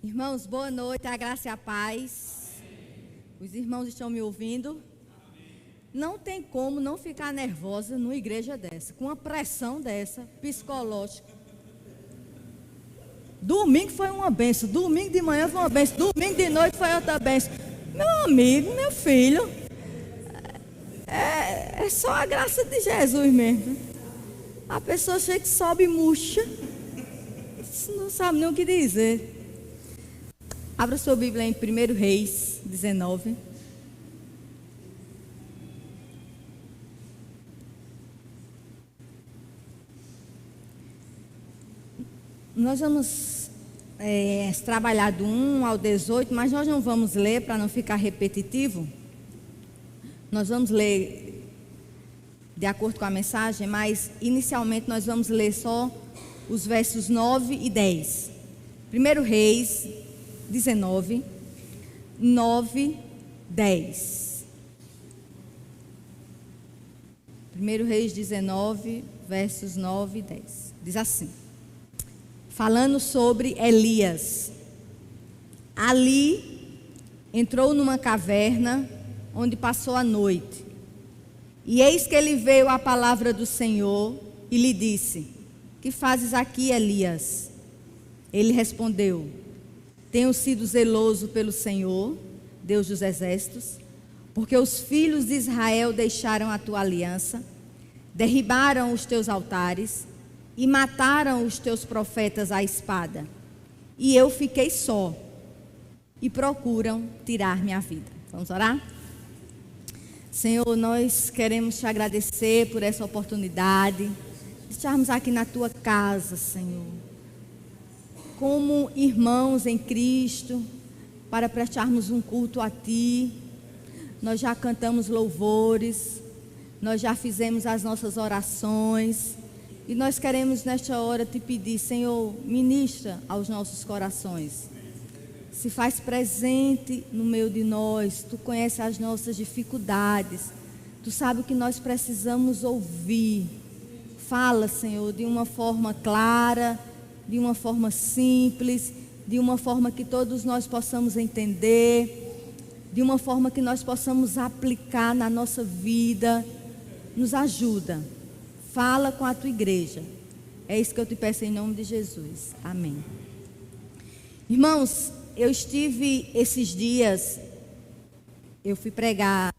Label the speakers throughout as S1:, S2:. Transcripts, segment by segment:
S1: Irmãos, boa noite, a graça e a paz. Os irmãos estão me ouvindo? Não tem como não ficar nervosa numa igreja dessa, com uma pressão dessa, psicológica. Domingo foi uma benção, domingo de manhã foi uma benção, domingo de noite foi outra benção. Meu amigo, meu filho, é só a graça de Jesus mesmo. A pessoa chega que sobe murcha, não sabe nem o que dizer. Abra sua Bíblia em 1 Reis 19. Nós vamos trabalhar do 1 ao 18, mas nós não vamos ler para não ficar repetitivo. Nós vamos ler de acordo com a mensagem, mas inicialmente nós vamos ler só os versos 9 e 10. 1 Reis 19, 9, 10. 1 Reis 19, versos 9 e 10. Diz assim: falando sobre Elias. Ali entrou numa caverna onde passou a noite. E eis que ele veio à palavra do Senhor e lhe disse: que fazes aqui, Elias? Ele respondeu: tenho sido zeloso pelo Senhor, Deus dos exércitos, porque os filhos de Israel deixaram a tua aliança, derribaram os teus altares e mataram os teus profetas à espada. E eu fiquei só, e procuram tirar minha vida. Vamos orar? Senhor, nós queremos te agradecer por essa oportunidade de estarmos aqui na tua casa, Senhor, como irmãos em Cristo, para prestarmos um culto a Ti. Nós já cantamos louvores, nós já fizemos as nossas orações, e nós queremos nesta hora te pedir, Senhor, ministra aos nossos corações. Se faz presente no meio de nós, Tu conheces as nossas dificuldades, Tu sabes o que nós precisamos ouvir. Fala, Senhor, de uma forma clara, de uma forma simples, de uma forma que todos nós possamos entender, de uma forma que nós possamos aplicar na nossa vida. Nos ajuda, fala com a tua igreja. É isso que eu te peço em nome de Jesus, amém. Irmãos, eu estive esses dias, eu fui pregar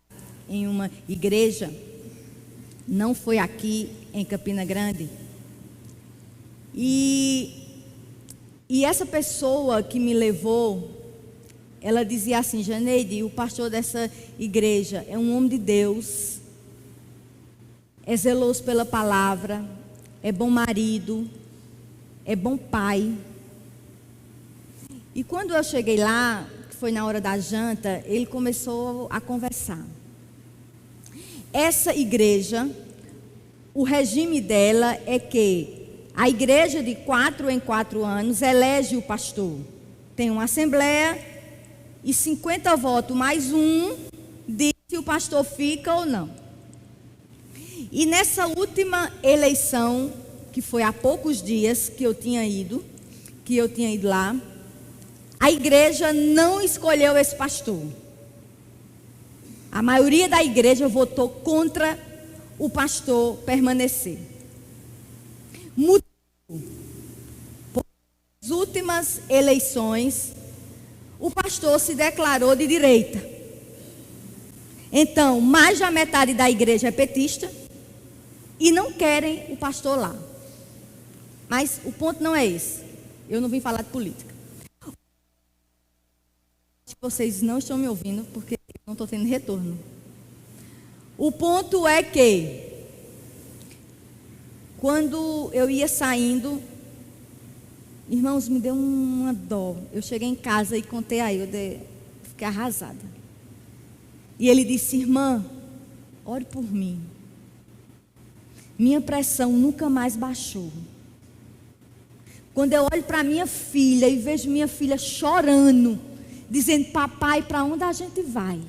S1: em uma igreja, não foi aqui em Campina Grande. E essa pessoa que me levou, ela dizia assim: Janeide, o pastor dessa igreja é um homem de Deus, é zeloso pela palavra, é bom marido, é bom pai. E quando eu cheguei lá, que foi na hora da janta, ele começou a conversar. Essa igreja, o regime dela é que a igreja de 4 em 4 anos elege o pastor. Tem uma assembleia e 50 votos mais um diz se o pastor fica ou não. E nessa última eleição, que foi há poucos dias que eu tinha ido lá, a igreja não escolheu esse pastor. A maioria da igreja votou contra o pastor permanecer. Nas últimas eleições, o pastor se declarou de direita. Então, mais da metade da igreja é petista e não querem o pastor lá. Mas o ponto não é esse. Eu não vim falar de política. Acho que vocês não estão me ouvindo porque eu não estou tendo retorno. O ponto é que quando eu ia saindo, irmãos, me deu uma dó. Eu cheguei em casa e contei a ele, fiquei arrasada. E ele disse: irmã, ore por mim. Minha pressão nunca mais baixou. Quando eu olho para minha filha e vejo minha filha chorando, dizendo: papai, para onde a gente vai?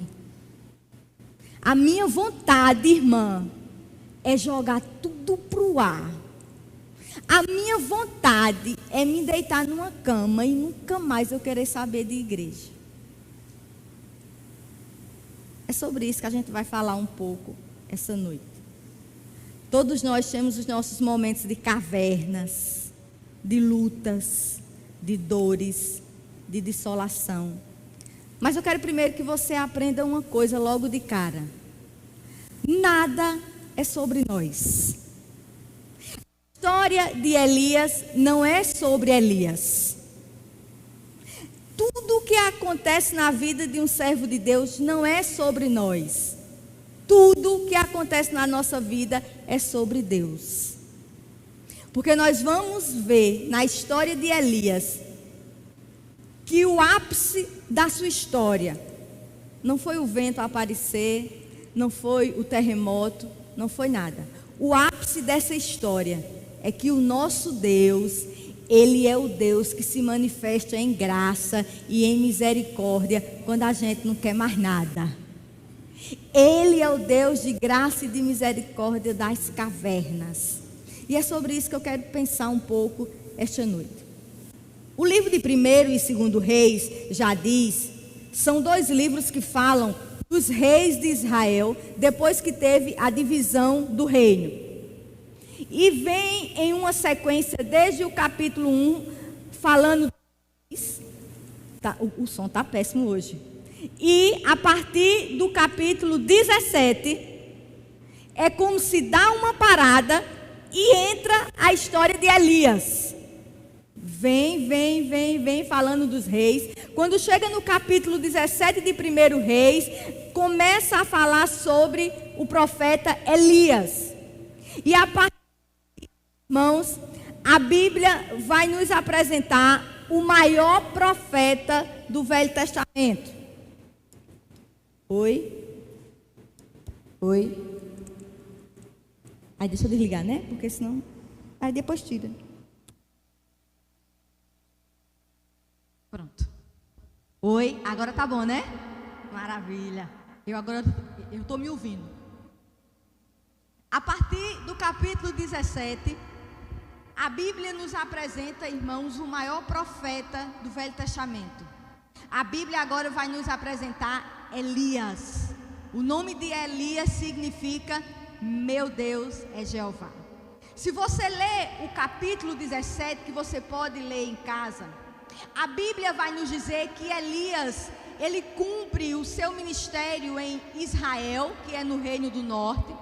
S1: A minha vontade, irmã, é jogar tudo pro ar. A minha vontade é me deitar numa cama e nunca mais eu querer saber de igreja. É sobre isso que a gente vai falar um pouco essa noite. Todos nós temos os nossos momentos de cavernas, de lutas, de dores, de desolação. Mas eu quero primeiro que você aprenda uma coisa logo de cara. Nada é sobre nós. A história de Elias não é sobre Elias. Tudo o que acontece na vida de um servo de Deus não é sobre nós. Tudo o que acontece na nossa vida é sobre Deus. Porque nós vamos ver na história de Elias que o ápice da sua história não foi o vento aparecer, não foi o terremoto, não foi nada. O ápice dessa história é que o nosso Deus, Ele é o Deus que se manifesta em graça e em misericórdia quando a gente não quer mais nada. Ele é o Deus de graça e de misericórdia das cavernas. E é sobre isso que eu quero pensar um pouco esta noite. O livro de 1º e 2º Reis já diz, são 2 livros que falam dos reis de Israel, depois que teve a divisão do reino. E vem em uma sequência, desde o capítulo 1, falando... O som está péssimo hoje. E a partir do capítulo 17, é como se dá uma parada e entra a história de Elias. Vem falando dos reis. Quando chega no capítulo 17 de 1º Reis, começa a falar sobre o profeta Elias. E a partir de, irmãos, a Bíblia vai nos apresentar o maior profeta do Velho Testamento. Oi. Aí deixa eu desligar, né? Porque senão... Aí depois tira. Pronto. Oi, agora tá bom, né? Maravilha. Eu estou me ouvindo. A partir do capítulo 17, a Bíblia nos apresenta, irmãos, o maior profeta do Velho Testamento. A Bíblia agora vai nos apresentar Elias. O nome de Elias significa meu Deus é Jeová. Se você ler o capítulo 17, que você pode ler em casa, a Bíblia vai nos dizer que Elias, ele cumpre o seu ministério em Israel, que é no Reino do Norte.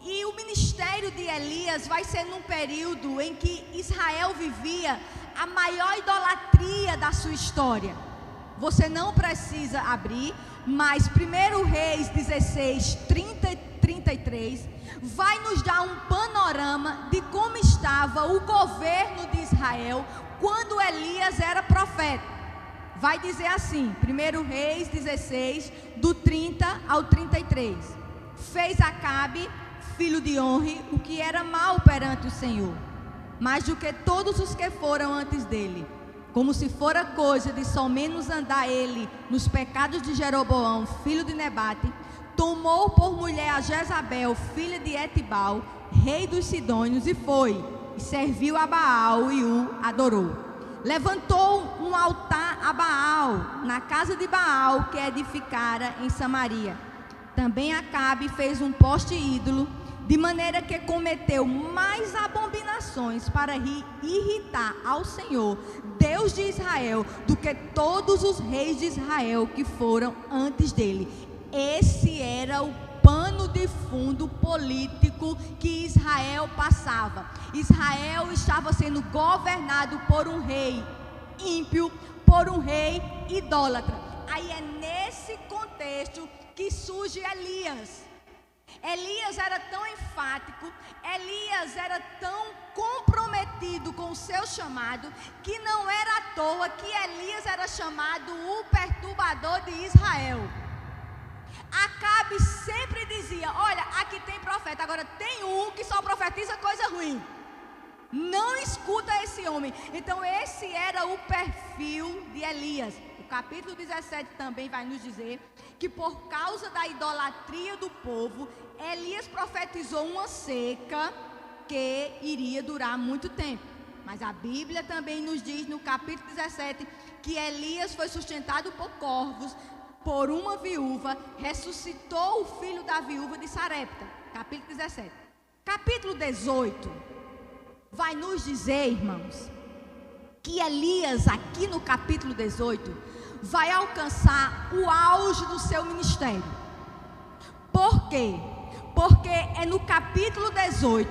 S1: E o ministério de Elias vai ser num período em que Israel vivia a maior idolatria da sua história. Você não precisa abrir, mas 1 Reis 16, 30 e 33 vai nos dar um panorama de como estava o governo de Israel quando Elias era profeta. Vai dizer assim, 1 Reis 16, do 30 ao 33. Fez Acabe, filho de Onri, o que era mal perante o Senhor, mais do que todos os que foram antes dele, como se fora coisa de somente andar ele nos pecados de Jeroboão, filho de Nebate. Tomou por mulher a Jezabel, filha de Etibal, rei dos Sidônios, e foi, e serviu a Baal e o adorou. Levantou um altar a Baal, na casa de Baal, que edificara em Samaria. Também Acabe fez um poste ídolo, de maneira que cometeu mais abominações para irritar ao Senhor, Deus de Israel, do que todos os reis de Israel que foram antes dele. Esse era o pano de fundo político que Israel passava. Israel estava sendo governado por um rei ímpio, por um rei idólatra. Aí é nesse contexto que surge Elias. Elias era tão enfático, Elias era tão comprometido com o seu chamado, que não era à toa que Elias era chamado o perturbador de Israel. Acabe sempre dizia: olha, aqui tem profeta, agora tem um que só profetiza coisa ruim, não escuta esse homem. Então esse era o perfil de Elias. O capítulo 17 também vai nos dizer que por causa da idolatria do povo, Elias profetizou uma seca que iria durar muito tempo. Mas a Bíblia também nos diz no capítulo 17 que Elias foi sustentado por corvos, por uma viúva, ressuscitou o filho da viúva de Sarepta. Capítulo 17. Capítulo 18 vai nos dizer, irmãos, que Elias, aqui no capítulo 18, vai alcançar o auge do seu ministério. Por quê? Porque é no capítulo 18,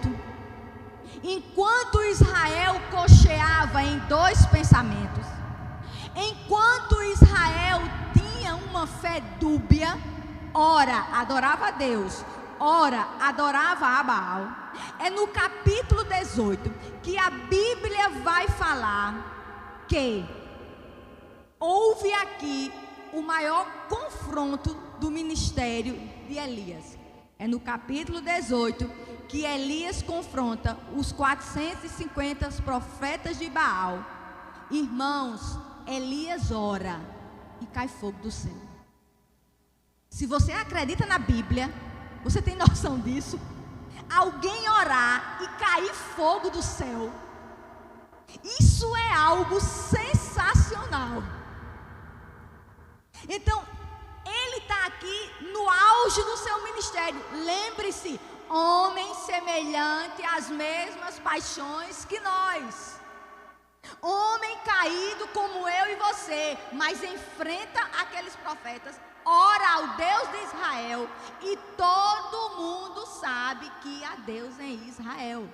S1: enquanto Israel cocheava em dois pensamentos, enquanto Israel tinha uma fé dúbia, ora adorava a Deus, ora adorava a Baal, é no capítulo 18 que a Bíblia vai falar que houve aqui o maior confronto do ministério de Elias. É no capítulo 18 que Elias confronta os 450 profetas de Baal. Irmãos, Elias ora e cai fogo do céu. Se você acredita na Bíblia, você tem noção disso? Alguém orar e cair fogo do céu, isso é algo sensacional. Então, ele está aqui no auge do seu ministério. Lembre-se, homem semelhante às mesmas paixões que nós. Homem caído como eu e você, mas enfrenta aqueles profetas, ora ao Deus de Israel, e todo mundo sabe que há Deus em Israel.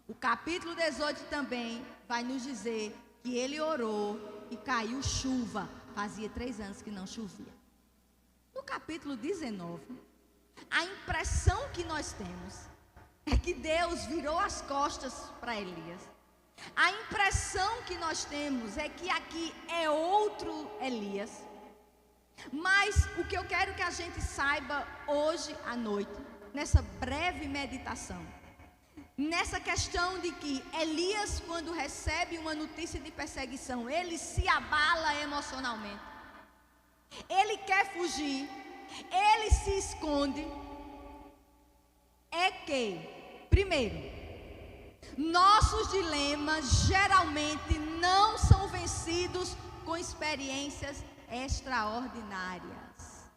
S1: O capítulo 18 também vai nos dizer que ele orou e caiu chuva. Fazia 3 anos que não chovia. No capítulo 19, a impressão que nós temos é que Deus virou as costas para Elias. A impressão que nós temos é que aqui é outro Elias. Mas o que eu quero que a gente saiba hoje à noite, nessa breve meditação, nessa questão de que Elias, quando recebe uma notícia de perseguição, ele se abala emocionalmente, ele quer fugir, ele se esconde. É que, primeiro, nossos dilemas geralmente não são vencidos com experiências extraordinárias.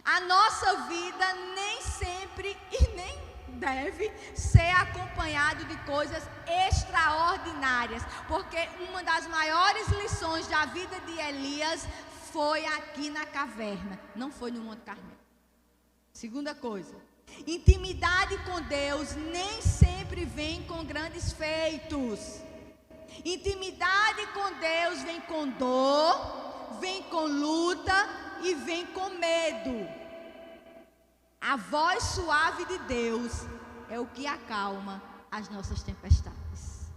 S1: A nossa vida nem sempre e nem deve ser acompanhado de coisas extraordinárias, porque uma das maiores lições da vida de Elias foi aqui na caverna, não foi no Monte Carmelo. Segunda coisa, intimidade com Deus nem sempre vem com grandes feitos. Intimidade com Deus vem com dor, vem com luta e vem com medo. A voz suave de Deus é o que acalma as nossas tempestades.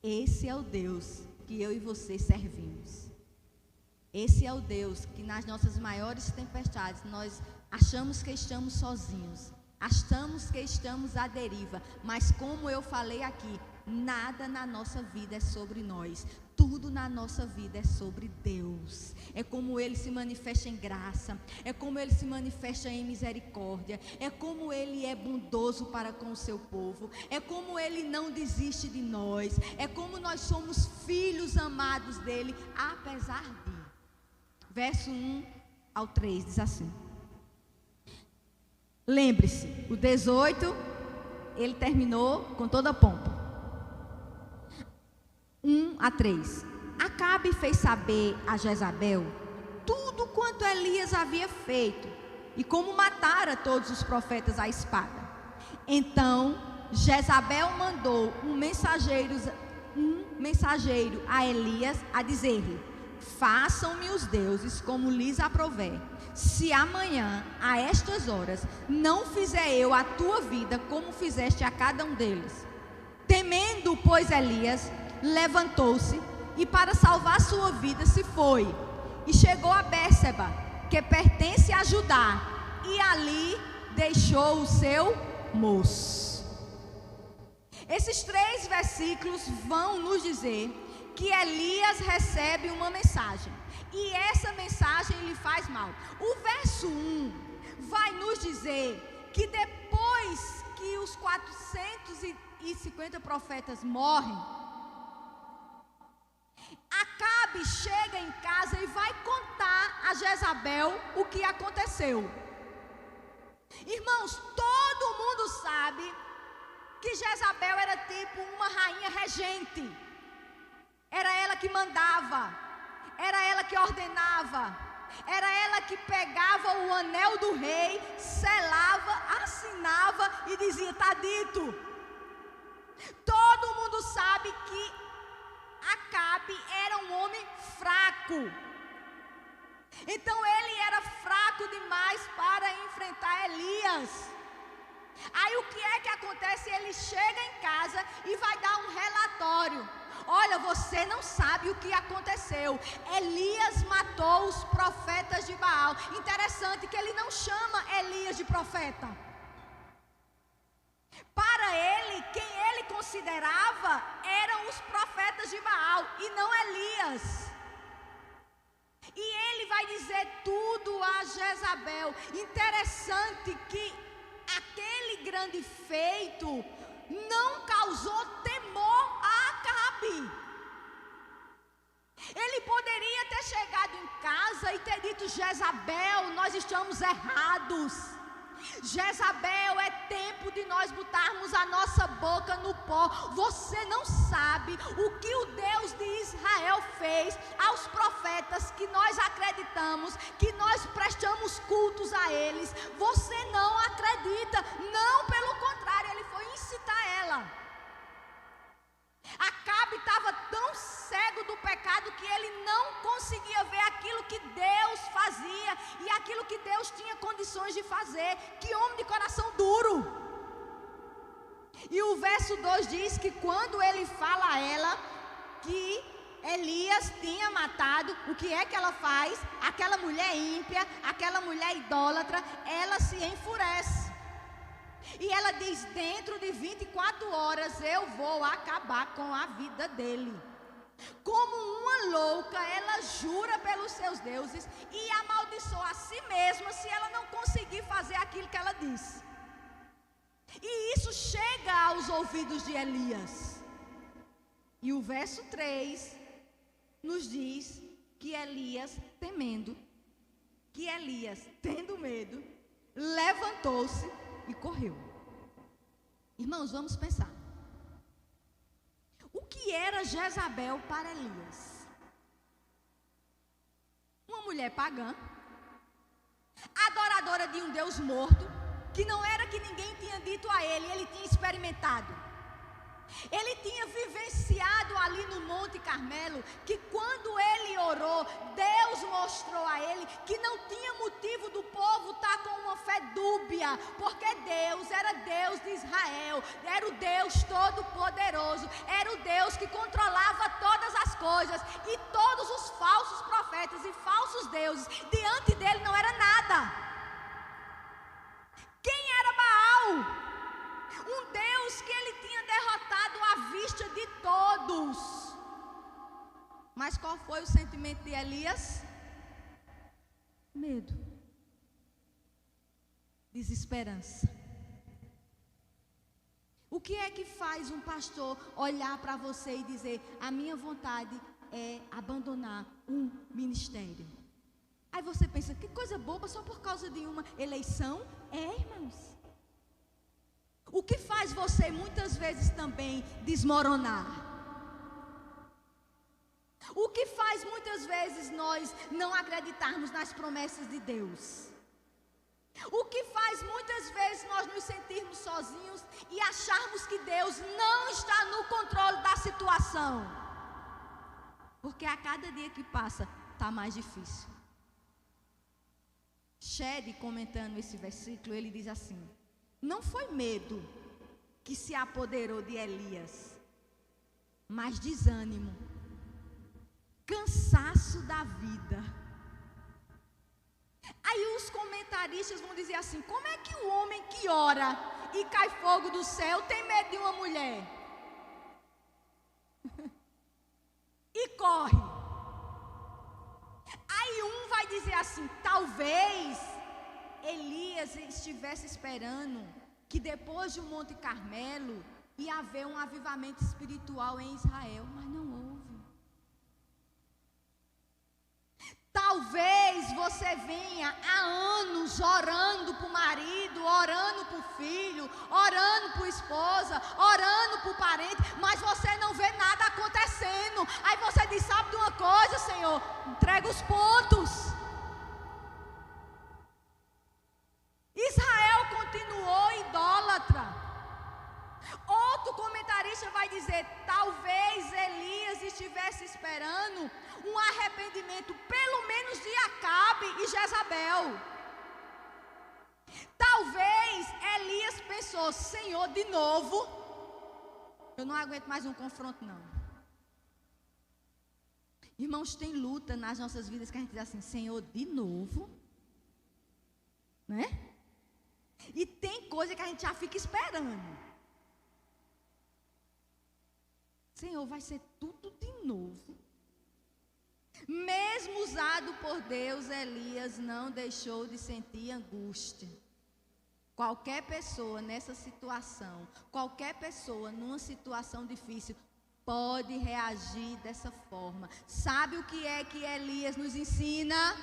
S1: Esse é o Deus que eu e você servimos. Esse é o Deus que nas nossas maiores tempestades nós achamos que estamos sozinhos, achamos que estamos à deriva, mas como eu falei aqui, nada na nossa vida é sobre nós, tudo na nossa vida é sobre Deus. É como Ele se manifesta em graça, é como Ele se manifesta em misericórdia, é como Ele é bondoso para com o seu povo, é como Ele não desiste de nós, é como nós somos filhos amados dEle, apesar de. Verso 1 ao 3 diz assim. Lembre-se, o 18, ele terminou com toda a pompa. 1 a 3. Acabe fez saber a Jezabel tudo quanto Elias havia feito e como matara todos os profetas à espada. Então Jezabel mandou um mensageiro a Elias a dizer-lhe: façam-me os deuses como lhes aprouver, se amanhã, a estas horas, não fizer eu a tua vida como fizeste a cada um deles. Temendo, pois, Elias levantou-se e para salvar sua vida se foi e chegou a Bérseba, que pertence a Judá, e ali deixou o seu moço. Esses 3 versículos vão nos dizer que Elias recebe uma mensagem, e essa mensagem lhe faz mal. O verso 1 vai nos dizer que depois os 450 profetas morrem, Acabe chega em casa e vai contar a Jezabel o que aconteceu. Irmãos, todo mundo sabe que Jezabel era tipo uma rainha regente. Era ela que mandava, era ela que ordenava, era ela que pegava o anel do rei, selava, assinava e dizia: está dito. Todo mundo sabe que Acabe era um homem fraco. Então ele era fraco demais para enfrentar Elias. Aí o que é que acontece? Ele chega em casa e vai dar um relatório. Olha, você não sabe o que aconteceu. Elias matou os profetas de Baal. Interessante que ele não chama Elias de profeta. Para ele, quem ele considerava eram os profetas de Baal e não Elias. E ele vai dizer tudo a Jezabel. Interessante que aquele grande feito não causou temor a Acabe. Ele poderia ter chegado em casa e ter dito: Jezabel, nós estamos errados. Jezabel, é tempo de nós botarmos a nossa boca no pó. Você não sabe o que o Deus de Israel fez aos profetas que nós acreditamos, que nós prestamos cultos a eles. Você não acredita. Não, pelo contrário, ele foi incitar ela. Acabe estava tão cego do pecado que ele não conseguia ver aquilo que Deus fazia e aquilo que Deus tinha condições de fazer. Que homem de coração duro! E o verso 2 diz que quando ele fala a ela que Elias tinha matado, o que é que ela faz? Aquela mulher ímpia, aquela mulher idólatra, ela se enfurece. E ela diz: dentro de 24 horas eu vou acabar com a vida dele. Como uma louca, ela jura pelos seus deuses e amaldiçoa a si mesma se ela não conseguir fazer aquilo que ela disse. E isso chega aos ouvidos de Elias. E o verso 3 nos diz que Elias, tendo medo, levantou-se e correu. Irmãos, vamos pensar. O que era Jezabel para Elias? Uma mulher pagã, adoradora de um Deus morto, que não era que ninguém tinha dito a ele, ele tinha experimentado. Ele tinha vivenciado ali no Monte Carmelo, que quando ele orou, Deus mostrou a ele que não tinha motivo do povo estar com uma fé dúbia, porque Deus era Deus de Israel, era o Deus todo-poderoso, era o Deus que controlava todas as coisas, e todos os falsos profetas e falsos deuses diante dele não era nada. Quem era Baal? Um Deus que ele tinha derrotado à vista de todos. Mas qual foi o sentimento de Elias? Medo, desesperança. O que é que faz um pastor olhar para você e dizer: a minha vontade é abandonar um ministério? Aí você pensa: que coisa boba, só por causa de uma eleição? Irmãos. O que faz você muitas vezes também desmoronar? O que faz muitas vezes nós não acreditarmos nas promessas de Deus? O que faz muitas vezes nós nos sentirmos sozinhos e acharmos que Deus não está no controle da situação? Porque a cada dia que passa está mais difícil. Shed, comentando esse versículo, ele diz assim: não foi medo que se apoderou de Elias, mas desânimo, cansaço da vida. Aí os comentaristas vão dizer assim: como é que o homem que ora e cai fogo do céu tem medo de uma mulher? E corre. Aí um vai dizer assim: talvez Elias estivesse esperando que depois de um Monte Carmelo ia haver um avivamento espiritual em Israel, mas não houve. Talvez você venha há anos orando por marido, orando por filho, orando por esposa, orando por parente, mas você não vê nada acontecendo. Aí você diz: sabe de uma coisa, Senhor? Entrega os pontos. Israel continuou idólatra. Outro comentarista vai dizer: talvez Elias estivesse esperando um arrependimento, pelo menos de Acabe e Jezabel. Talvez Elias pensou: Senhor, de novo, eu não aguento mais um confronto não. Irmãos, tem luta nas nossas vidas que a gente diz assim: Senhor, de novo, né? E tem coisa que a gente já fica esperando. Senhor, vai ser tudo de novo. Mesmo usado por Deus, Elias não deixou de sentir angústia. Qualquer pessoa nessa situação, qualquer pessoa numa situação difícil, pode reagir dessa forma. Sabe o que é que Elias nos ensina?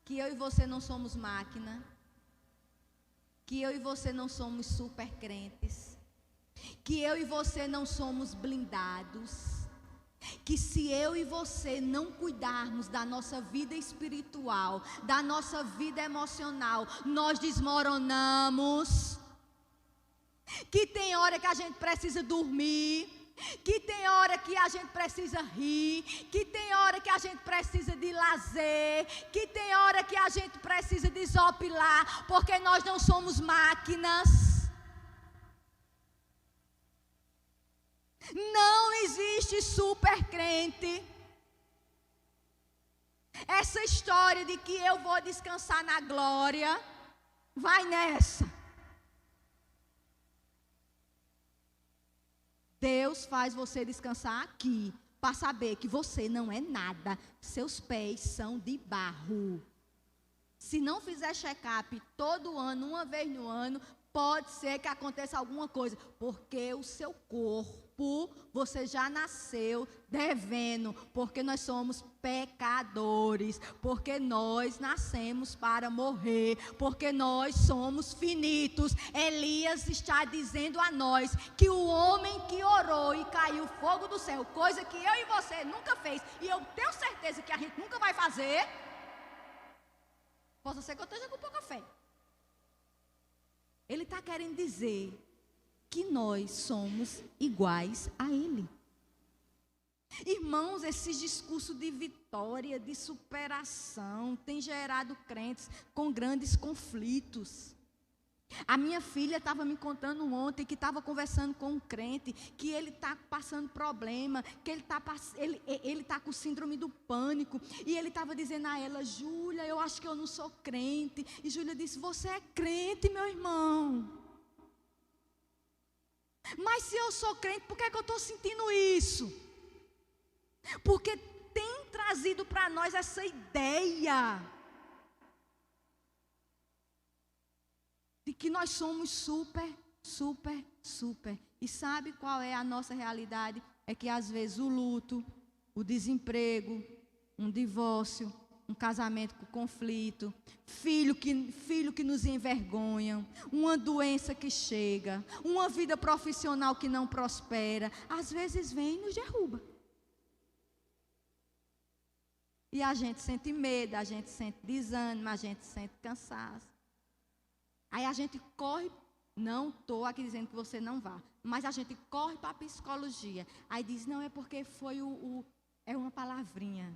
S1: Que eu e você não somos máquina. Que eu e você não somos super crentes. Que eu e você não somos blindados. Que se eu e você não cuidarmos da nossa vida espiritual, da nossa vida emocional, nós desmoronamos. Que tem hora que a gente precisa dormir, que tem hora que a gente precisa rir, que tem hora que a gente precisa de lazer, que tem hora que a gente precisa desopilar, porque nós não somos máquinas. Não existe super crente. Essa história de que eu vou descansar na glória, vai nessa. Deus faz você descansar aqui, para saber que você não é nada. Seus pés são de barro. Se não fizer check-up todo ano, uma vez no ano, pode ser que aconteça alguma coisa, porque o seu corpo, você já nasceu devendo, porque nós somos pecadores, porque nós nascemos para morrer, porque nós somos finitos. Elias está dizendo a nós que o homem que orou e caiu fogo do céu, coisa que eu e você nunca fez, e eu tenho certeza que a gente nunca vai fazer, possa ser que eu esteja com pouca fé. Ele está querendo dizer que nós somos iguais a Ele. Irmãos, esse discurso de vitória, de superação, tem gerado crentes com grandes conflitos. A minha filha estava me contando ontem que estava conversando com um crente, que ele está passando problema, que ele está com síndrome do pânico, e ele estava dizendo a ela: Júlia, eu acho que eu não sou crente. E Júlia disse: você é crente, meu irmão. Mas se eu sou crente, por que é que eu estou sentindo isso? Porque tem trazido para nós essa ideia de que nós somos super. E sabe qual é a nossa realidade? É que às vezes o luto, o desemprego, um divórcio, um casamento com conflito, filho que nos envergonham, uma doença que chega, uma vida profissional que não prospera, às vezes vem e nos derruba. E a gente sente medo, a gente sente desânimo, a gente sente cansaço. Aí a gente corre, não estou aqui dizendo que você não vá, mas a gente corre para a psicologia. Aí diz: não, é porque foi é uma palavrinha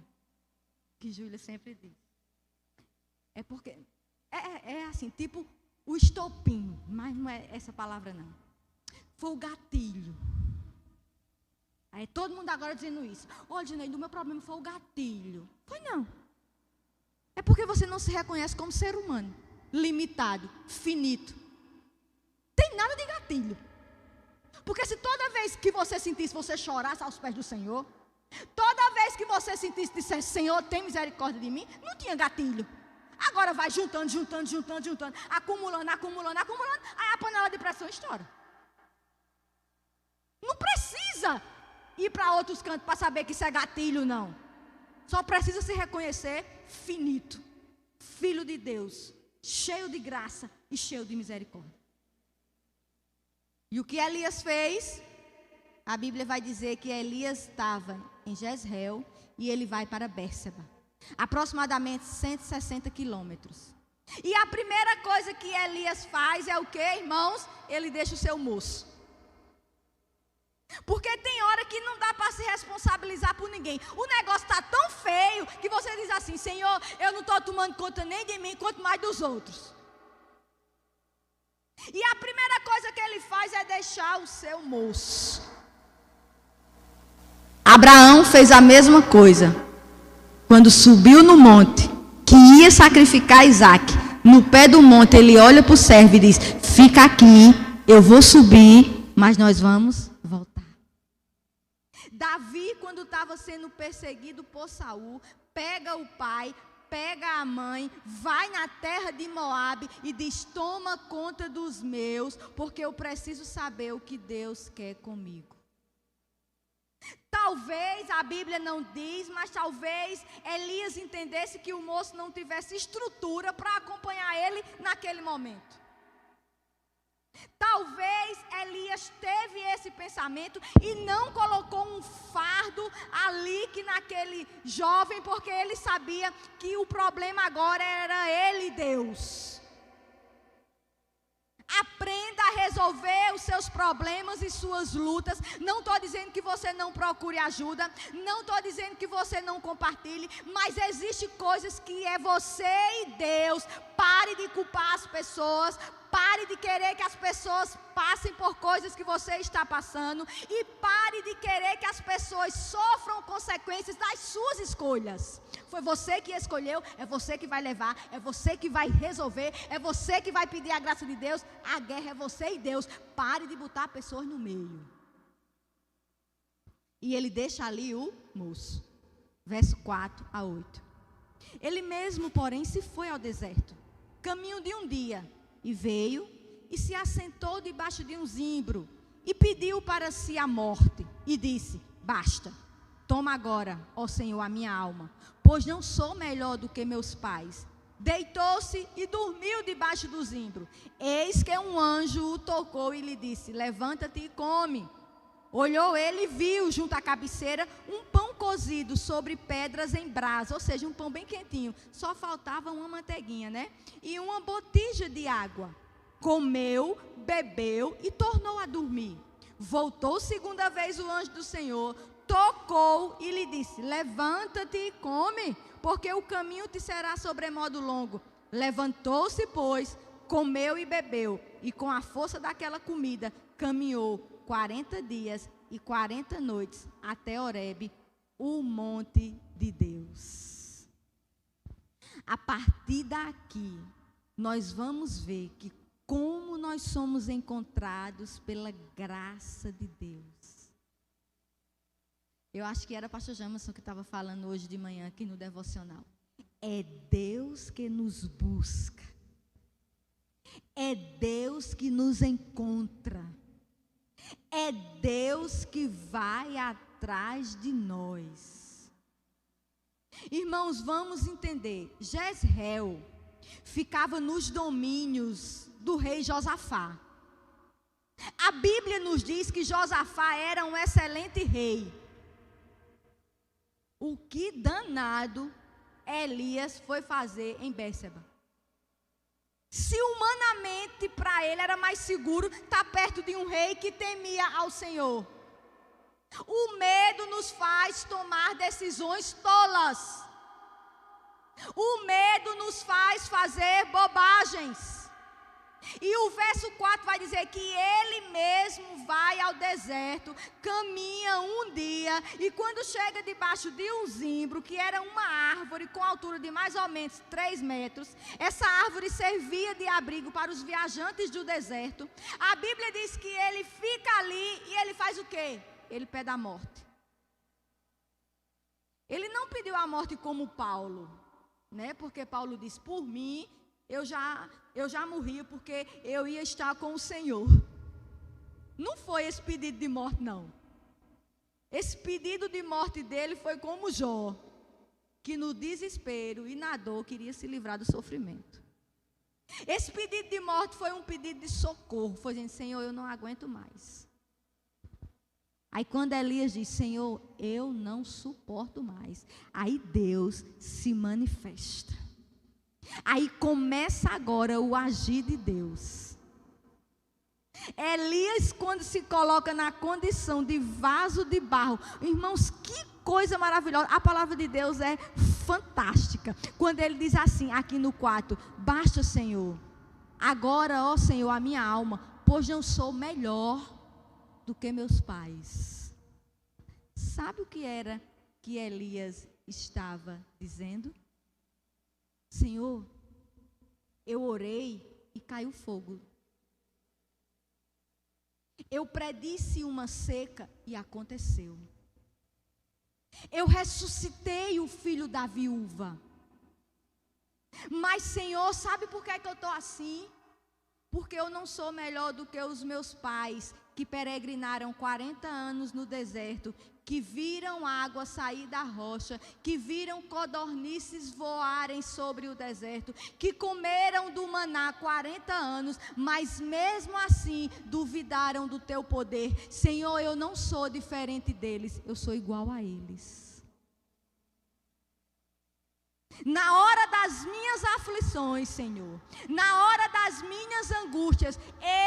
S1: que Júlia sempre diz. É porque, é assim, tipo o estopim, mas não é essa palavra não. Foi o gatilho. Aí todo mundo agora dizendo isso. Olha, Dineide, o meu problema foi o gatilho. Foi não. É porque você não se reconhece como ser humano. Limitado, finito. Tem nada de gatilho. Porque se toda vez que você sentisse, você chorasse aos pés do Senhor, toda vez que você sentisse, dissesse: Senhor, tem misericórdia de mim, não tinha gatilho. Agora vai juntando, acumulando, aí a panela de pressão estoura. Não precisa ir para outros cantos para saber que isso é gatilho, não. Só precisa se reconhecer finito, filho de Deus, cheio de graça e cheio de misericórdia. E o que Elias fez? A Bíblia vai dizer que Elias estava em Jezreel e ele vai para Bérseba, aproximadamente 160 quilômetros. E a primeira coisa que Elias faz é o que, irmãos? Ele deixa o seu moço. Porque tem hora que não dá para se responsabilizar por ninguém. O negócio está tão feio que você diz assim: Senhor, eu não estou tomando conta nem de mim, quanto mais dos outros. E a primeira coisa que ele faz é deixar o seu moço. Abraão fez a mesma coisa. Quando subiu no monte, que ia sacrificar Isaac, no pé do monte ele olha para o servo e diz: fica aqui, eu vou subir, mas nós vamos voltar. Davi, quando estava sendo perseguido por Saul, pega o pai, pega a mãe, vai na terra de Moabe e diz: toma conta dos meus, porque eu preciso saber o que Deus quer comigo. Talvez, a Bíblia não diz, mas talvez Elias entendesse que o moço não tivesse estrutura para acompanhar ele naquele momento. Talvez Elias teve esse pensamento e não colocou um fardo ali que naquele jovem, porque ele sabia que o problema agora era ele e Deus. Aprenda a resolver os seus problemas e suas lutas. Não estou dizendo que você não procure ajuda, não estou dizendo que você não compartilhe, mas existem coisas que é você e Deus. Pare de culpar as pessoas, pare de querer que as pessoas passem por coisas que você está passando e pare de querer que as pessoas sofram consequências das suas escolhas. Foi você que escolheu, é você que vai levar, é você que vai resolver, é você que vai pedir a graça de Deus. A guerra é você e Deus. Pare de botar pessoas no meio. E ele deixa ali o moço. Verso 4 a 8. Ele mesmo, porém, se foi ao deserto, caminho de um dia, e veio e se assentou debaixo de um zimbro e pediu para si a morte e disse: basta, toma agora, ó Senhor, a minha alma, pois não sou melhor do que meus pais. Deitou-se e dormiu debaixo do zimbro. Eis que um anjo o tocou e lhe disse: levanta-te e come. Olhou ele e viu junto à cabeceira um pão cozido sobre pedras em brasa, ou seja, um pão bem quentinho, só faltava uma manteiguinha, né? E uma botija de água. Comeu, bebeu e tornou a dormir. Voltou segunda vez o anjo do Senhor, tocou e lhe disse: levanta-te e come, porque o caminho te será sobremodo longo. Levantou-se, pois, comeu e bebeu, e com a força daquela comida caminhou 40 dias e 40 noites até Horebe, o monte de Deus. A partir daqui, nós vamos ver que como nós somos encontrados pela graça de Deus. Eu acho que era o pastor Jamerson que estava falando hoje de manhã aqui no devocional. É Deus que nos busca. É Deus que nos encontra. É Deus que vai atrás de nós. Irmãos, vamos entender. Jezreel ficava nos domínios do rei Josafá. A Bíblia nos diz que Josafá era um excelente rei. O que danado Elias foi fazer em Bérseba? Se humanamente para ele era mais seguro estar perto de um rei que temia ao Senhor. O medo nos faz tomar decisões tolas. O medo nos faz fazer bobagens. E o verso 4 vai dizer que ele mesmo vai ao deserto, caminha um dia, e quando chega debaixo de um zimbro, que era uma árvore com altura de mais ou menos 3 metros, essa árvore servia de abrigo para os viajantes do deserto. A Bíblia diz que ele fica ali e ele faz o quê? Ele pede a morte. Ele não pediu a morte como Paulo. né? Porque Paulo diz: por mim, eu já morria, porque eu ia estar com o Senhor. Não foi esse pedido de morte, não. Esse pedido de morte dele foi como Jó, que no desespero e na dor queria se livrar do sofrimento. Esse pedido de morte foi um pedido de socorro. Foi dizendo: Senhor, eu não aguento mais. Aí quando Elias diz: Senhor, eu não suporto mais, aí Deus se manifesta. Aí começa agora o agir de Deus. Elias, quando se coloca na condição de vaso de barro, irmãos, que coisa maravilhosa. A palavra de Deus é fantástica. Quando ele diz assim, aqui no 4: basta, Senhor, agora, ó Senhor, a minha alma, pois não sou melhor do que meus pais. Sabe o que era que Elias estava dizendo? Senhor, eu orei e caiu fogo. Eu predisse uma seca e aconteceu. Eu ressuscitei o filho da viúva. Mas, Senhor, sabe por que eu estou assim? Porque eu não sou melhor do que os meus pais, que peregrinaram 40 anos no deserto, que viram água sair da rocha, que viram codornizes voarem sobre o deserto, que comeram do maná 40 anos, mas mesmo assim duvidaram do teu poder. Senhor, eu não sou diferente deles, eu sou igual a eles. Na hora das minhas aflições, Senhor, na hora das minhas angústias,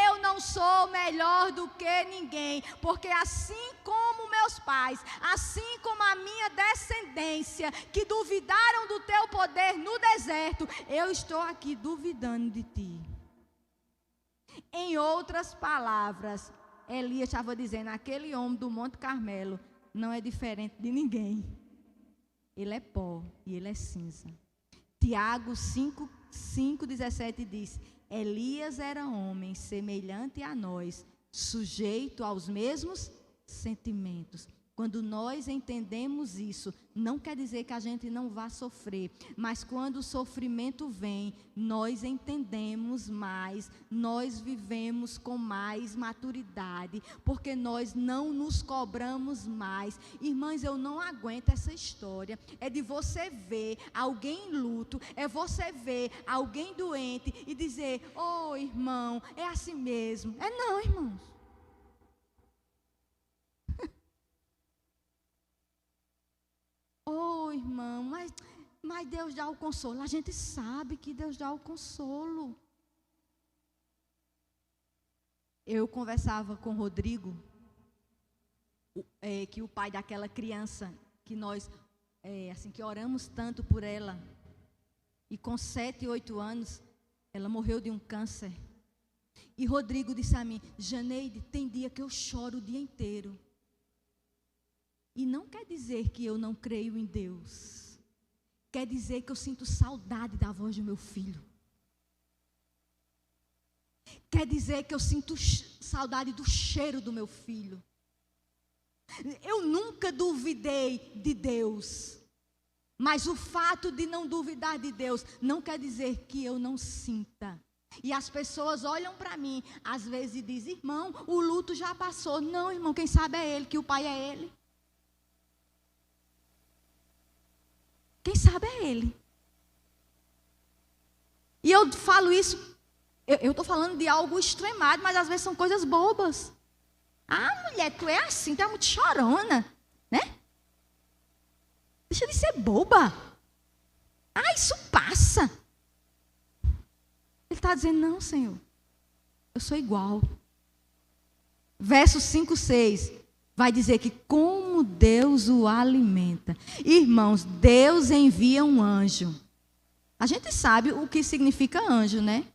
S1: eu não sou melhor do que ninguém, porque assim como meus pais, assim como a minha descendência, que duvidaram do teu poder no deserto, eu estou aqui duvidando de ti. Em outras palavras, Elias estava dizendo: aquele homem do Monte Carmelo não é diferente de ninguém. Ele é pó e ele é cinza. Tiago 5:17 diz: Elias era homem semelhante a nós, sujeito aos mesmos sentimentos. Quando nós entendemos isso, não quer dizer que a gente não vá sofrer, mas quando o sofrimento vem, nós entendemos mais, nós vivemos com mais maturidade, porque nós não nos cobramos mais. Irmãs, eu não aguento essa história, é de você ver alguém em luto, é você ver alguém doente e dizer: oh, irmão, é assim mesmo. É não, irmãos. Oh, irmão, mas Deus dá o consolo. A gente sabe que Deus dá o consolo. Eu conversava com o Rodrigo, que o pai daquela criança, que nós, assim, que oramos tanto por ela. E com 7, 8 anos, ela morreu de um câncer. E Rodrigo disse a mim: Janeide, tem dia que eu choro o dia inteiro. E não quer dizer que eu não creio em Deus. Quer dizer que eu sinto saudade da voz do meu filho. Quer dizer que eu sinto saudade do cheiro do meu filho. Eu nunca duvidei de Deus. Mas o fato de não duvidar de Deus não quer dizer que eu não sinta. E as pessoas olham para mim, às vezes, e dizem: irmão, o luto já passou. Não, irmão, quem sabe é ele, que o pai é ele. Quem sabe é ele. E eu falo isso, eu estou falando de algo extremado, mas às vezes são coisas bobas. Ah, mulher, tu é assim, tu é muito chorona, né? Deixa de ser boba. Ah, isso passa. Ele está dizendo: não, Senhor, eu sou igual. Verso 5, 6. Vai dizer que como Deus o alimenta. Irmãos, Deus envia um anjo. A gente sabe o que significa anjo, né?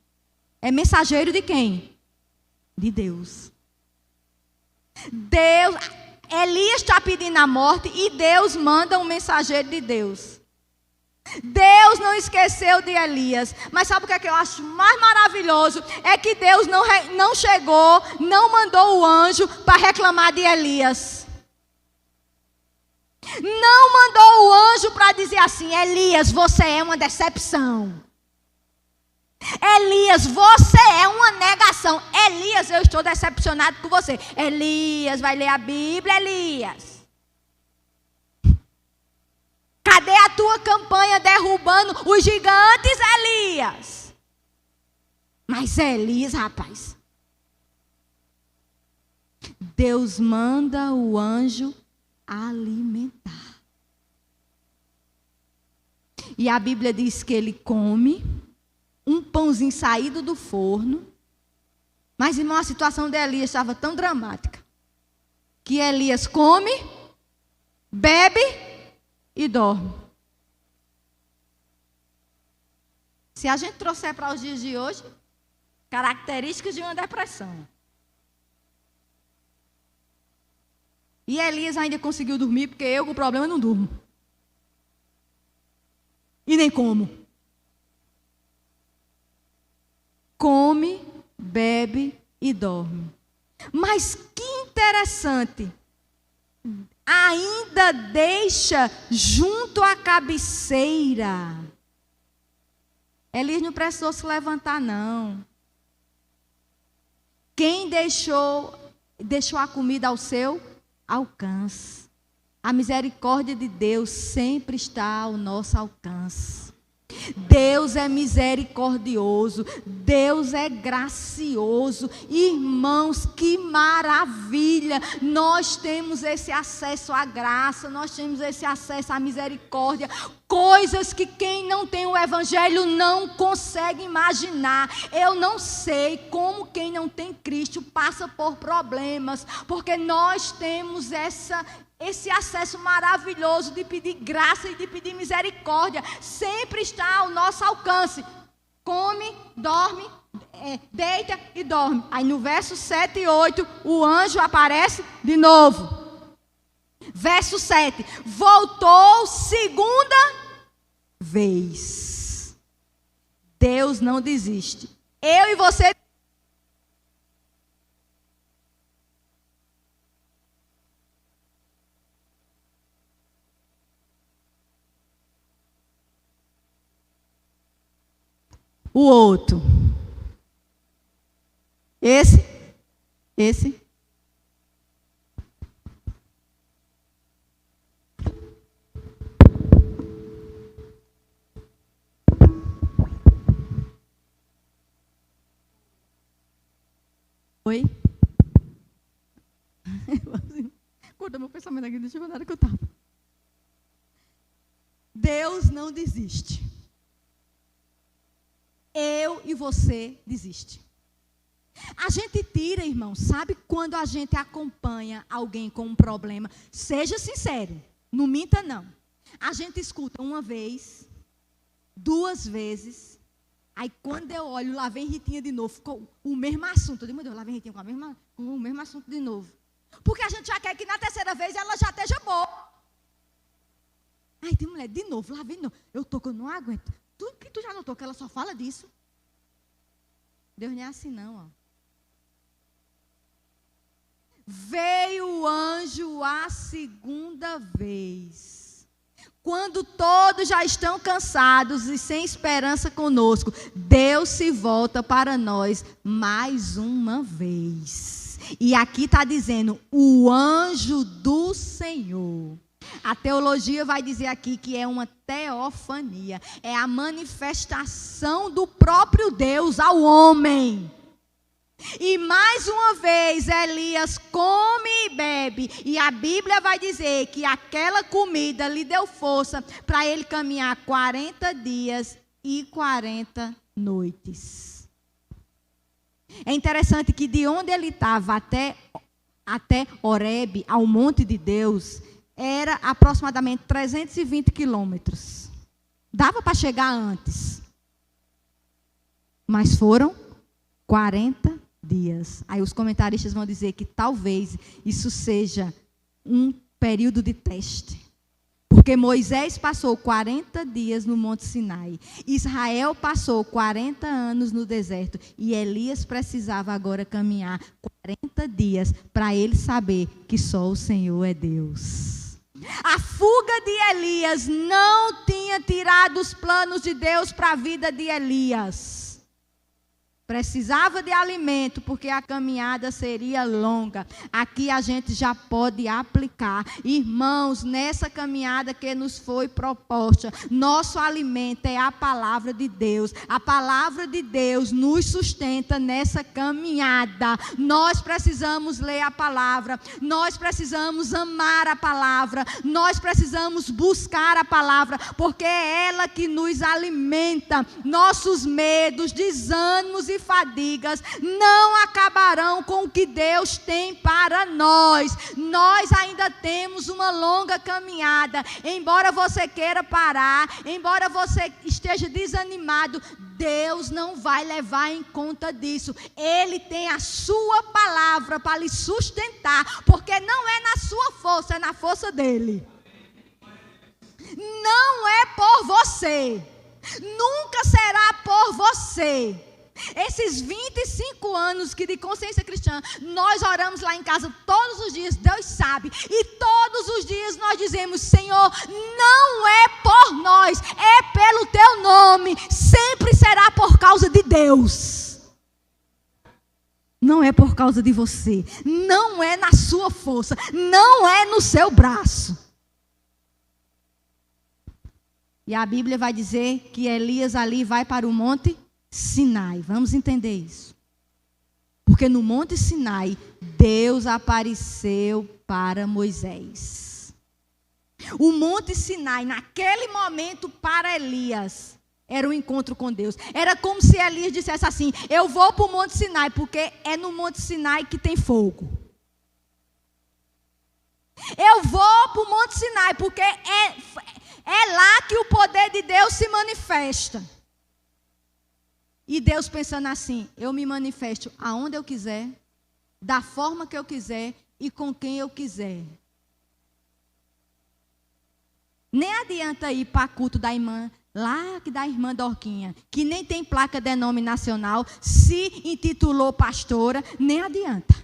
S1: É mensageiro de quem? De Deus. Elias está pedindo a morte e Deus manda um mensageiro de Deus. Deus não esqueceu de Elias. Mas sabe o que é que eu acho mais maravilhoso? É que Deus não chegou, não mandou o anjo para reclamar de Elias.
S2: Não mandou o anjo para dizer assim: Elias, você é uma decepção. Elias, você é uma negação. Elias, eu estou decepcionado com você. Elias, vai ler a Bíblia, Elias. Cadê a tua campanha derrubando os gigantes, Elias? Mas Elias, rapaz, Deus manda o anjo alimentar. E a Bíblia diz que ele come um pãozinho saído do forno. Mas, irmão, a situação de Elias estava tão dramática que Elias come, bebe e dorme. Se a gente trouxer para os dias de hoje, características de uma depressão. E Elias ainda conseguiu dormir, porque eu com o problema não durmo. E nem como. Come, bebe e dorme. Mas que interessante. Ainda deixa junto à cabeceira. Elias não precisou se levantar, não. Quem deixou a comida ao seu alcance. A misericórdia de Deus sempre está ao nosso alcance. Deus é misericordioso, Deus é gracioso. Irmãos, que maravilha! Nós temos esse acesso à graça, nós temos esse acesso à misericórdia. Coisas que quem não tem o Evangelho não consegue imaginar. Eu não sei como quem não tem Cristo passa por problemas, porque nós temos esse acesso maravilhoso de pedir graça e de pedir misericórdia. Sempre está ao nosso alcance. Come, dorme, deita e dorme. Aí no verso 7 e 8, o anjo aparece de novo. Verso 7, voltou segunda vez. Deus não desiste. Eu e você. O outro. Esse. Oi? Corta meu pensamento aqui, deixa eu ver onde que eu estava. Deus não desiste. Eu e você desiste. A gente tira, irmão, sabe quando a gente acompanha alguém com um problema? Seja sincero, não minta não. A gente escuta uma vez, 2 vezes, aí quando eu olho, lá vem Ritinha de novo, com o mesmo assunto. Eu digo, meu Deus, lá vem Ritinha com o mesmo assunto de novo. Porque a gente já quer que na 3ª vez ela já esteja boa. Aí tem mulher, de novo, lá vem de novo. Eu tô que eu não aguento. Tu já notou que ela só fala disso? Deus não é assim não, ó. Veio o anjo a 2ª vez. Quando todos já estão cansados e sem esperança conosco, Deus se volta para nós mais uma vez. E aqui está dizendo, o anjo do Senhor. A teologia vai dizer aqui que é uma teofania. É a manifestação do próprio Deus ao homem. E mais uma vez Elias come e bebe. E a Bíblia vai dizer que aquela comida lhe deu força para ele caminhar 40 dias e 40 noites. É interessante que de onde ele estava até Horebe, ao monte de Deus, era aproximadamente 320 quilômetros. Dava para chegar antes. Mas foram 40 dias. Aí os comentaristas vão dizer que talvez isso seja um período de teste. Porque Moisés passou 40 dias no Monte Sinai. Israel passou 40 anos no deserto. E Elias precisava agora caminhar 40 dias para ele saber que só o Senhor é Deus. A fuga de Elias não tinha tirado os planos de Deus para a vida de Elias. Precisava de alimento, porque a caminhada seria longa. Aqui a gente já pode aplicar. Irmãos, nessa caminhada que nos foi proposta, nosso alimento é a palavra de Deus. A palavra de Deus nos sustenta nessa caminhada. Nós precisamos ler a palavra. Nós precisamos amar a palavra. Nós precisamos buscar a palavra, porque é ela que nos alimenta. Nossos medos, desânimos e fadigas não acabarão com o que Deus tem para nós. Nós ainda temos uma longa caminhada. Embora você queira parar, embora você esteja desanimado, Deus não vai levar em conta disso. Ele tem a sua palavra para lhe sustentar, porque não é na sua força, é na força dele. Não é por você, nunca será por você. Esses 25 anos que de consciência cristã, nós oramos lá em casa todos os dias, Deus sabe, e todos os dias nós dizemos: Senhor, não é por nós, é pelo teu nome, sempre será por causa de Deus. Não é por causa de você, não é na sua força, não é no seu braço. E a Bíblia vai dizer que Elias ali vai para o monte Sinai. Vamos entender isso. Porque no monte Sinai, Deus apareceu para Moisés. O monte Sinai, naquele momento, para Elias, era um encontro com Deus. Era como se Elias dissesse assim: eu vou para o monte Sinai, porque é no monte Sinai que tem fogo. Eu vou para o monte Sinai, porque é lá que o poder de Deus se manifesta. E Deus pensando assim: eu me manifesto aonde eu quiser, da forma que eu quiser e com quem eu quiser. Nem adianta ir para culto da irmã, lá que da irmã Dorquinha, que nem tem placa denominacional, se intitulou pastora, nem adianta.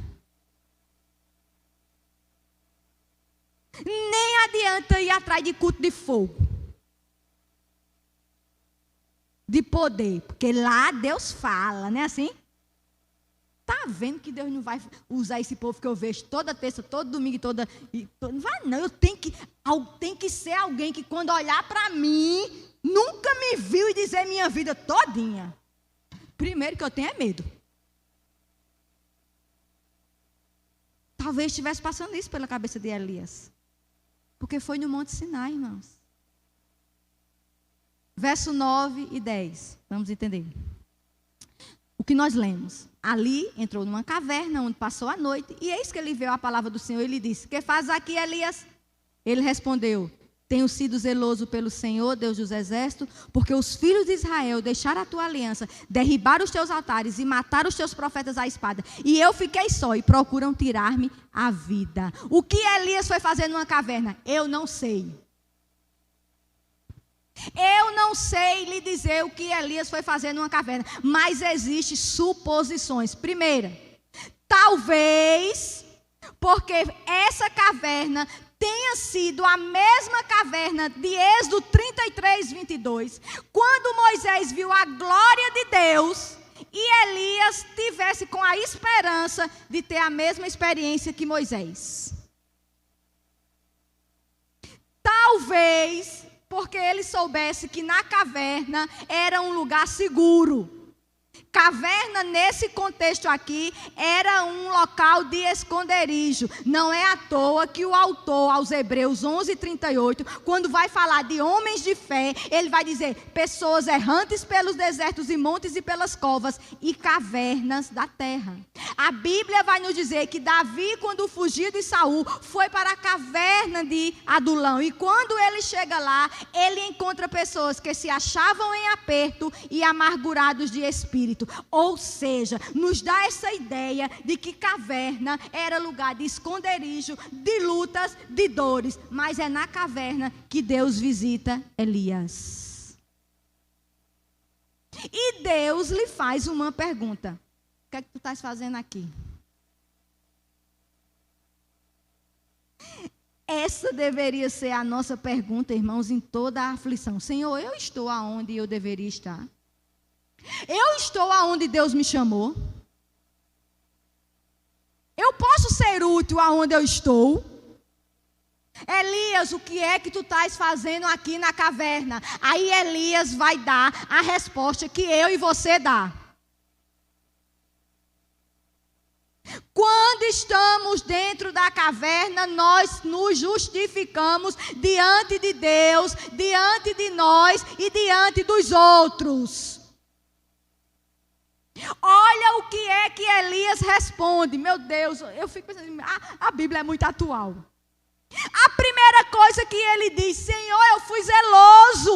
S2: Nem adianta ir atrás de culto de fogo, de poder, porque lá Deus fala, não é assim? Está vendo que Deus não vai usar esse povo que eu vejo toda terça, todo domingo, não vai não, tem que ser alguém que quando olhar para mim, nunca me viu e dizer minha vida todinha. Primeiro que eu tenho é medo. Talvez estivesse passando isso pela cabeça de Elias, porque foi no Monte Sinai, irmãos. Verso 9 e 10, vamos entender. O que nós lemos: ali entrou numa caverna onde passou a noite, e eis que ele veio a palavra do Senhor e lhe disse: que fazes aqui, Elias? Ele respondeu: tenho sido zeloso pelo Senhor, Deus dos exércitos, porque os filhos de Israel deixaram a tua aliança, derribaram os teus altares e mataram os teus profetas à espada. E eu fiquei só e procuram tirar-me a vida. O que Elias foi fazer numa caverna? Eu não sei. Eu não sei lhe dizer o que Elias foi fazer numa caverna, mas existem suposições. Primeira, talvez porque essa caverna tenha sido a mesma caverna de Êxodo 33, 22, quando Moisés viu a glória de Deus e Elias tivesse com a esperança de ter a mesma experiência que Moisés. Talvez porque ele soubesse que na caverna era um lugar seguro. Caverna, nesse contexto aqui, era um local de esconderijo. Não é à toa que o autor, aos Hebreus 11:38, quando vai falar de homens de fé, ele vai dizer: pessoas errantes pelos desertos e montes e pelas covas e cavernas da terra. A Bíblia vai nos dizer que Davi, quando fugiu de Saul, foi para a caverna de Adulão. E quando ele chega lá, ele encontra pessoas que se achavam em aperto e amargurados de espírito. Ou seja, nos dá essa ideia de que caverna era lugar de esconderijo, de lutas, de dores. Mas é na caverna que Deus visita Elias. E Deus lhe faz uma pergunta: o que é que tu estás fazendo aqui? Essa deveria ser a nossa pergunta, irmãos, em toda a aflição. Senhor, eu estou aonde eu deveria estar? Eu estou aonde Deus me chamou? Eu posso ser útil aonde eu estou? Elias, o que é que tu estás fazendo aqui na caverna? Aí Elias vai dar a resposta que eu e você dá. Quando estamos dentro da caverna, nós nos justificamos diante de Deus, diante de nós e diante dos outros. Olha o que é que Elias responde. Meu Deus, eu fico pensando, a Bíblia é muito atual. A primeira coisa que ele diz: Senhor, eu fui zeloso.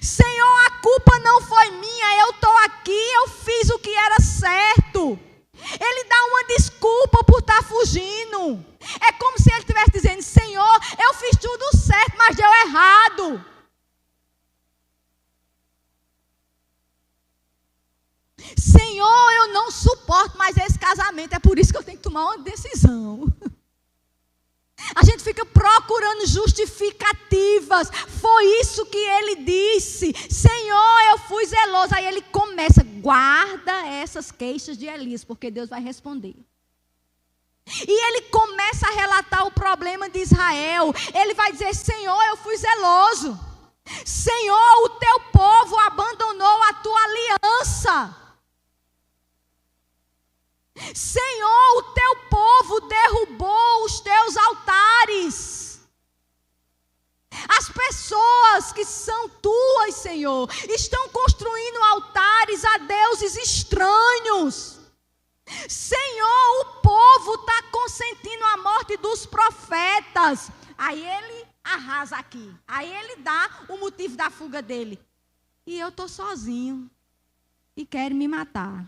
S2: Senhor, a culpa não foi minha, eu estou aqui, eu fiz o que era certo. Ele dá uma desculpa por estar fugindo. É como se ele estivesse dizendo: Senhor, eu fiz tudo certo, mas deu errado. Senhor, eu não suporto mais esse casamento, é por isso que eu tenho que tomar uma decisão. A gente fica procurando justificativas. Foi isso que ele disse: Senhor, eu fui zeloso. Aí ele começa: guarda essas queixas de Elias, porque Deus vai responder. E ele começa a relatar o problema de Israel. Ele vai dizer: Senhor, eu fui zeloso. Senhor, o teu povo abandonou a tua aliança. Senhor, o teu povo derrubou os teus altares. As pessoas que são tuas, Senhor, estão construindo altares a deuses estranhos. Senhor, o povo está consentindo a morte dos profetas. Aí ele arrasa aqui. Aí ele dá o motivo da fuga dele. E eu estou sozinho e quero me matar.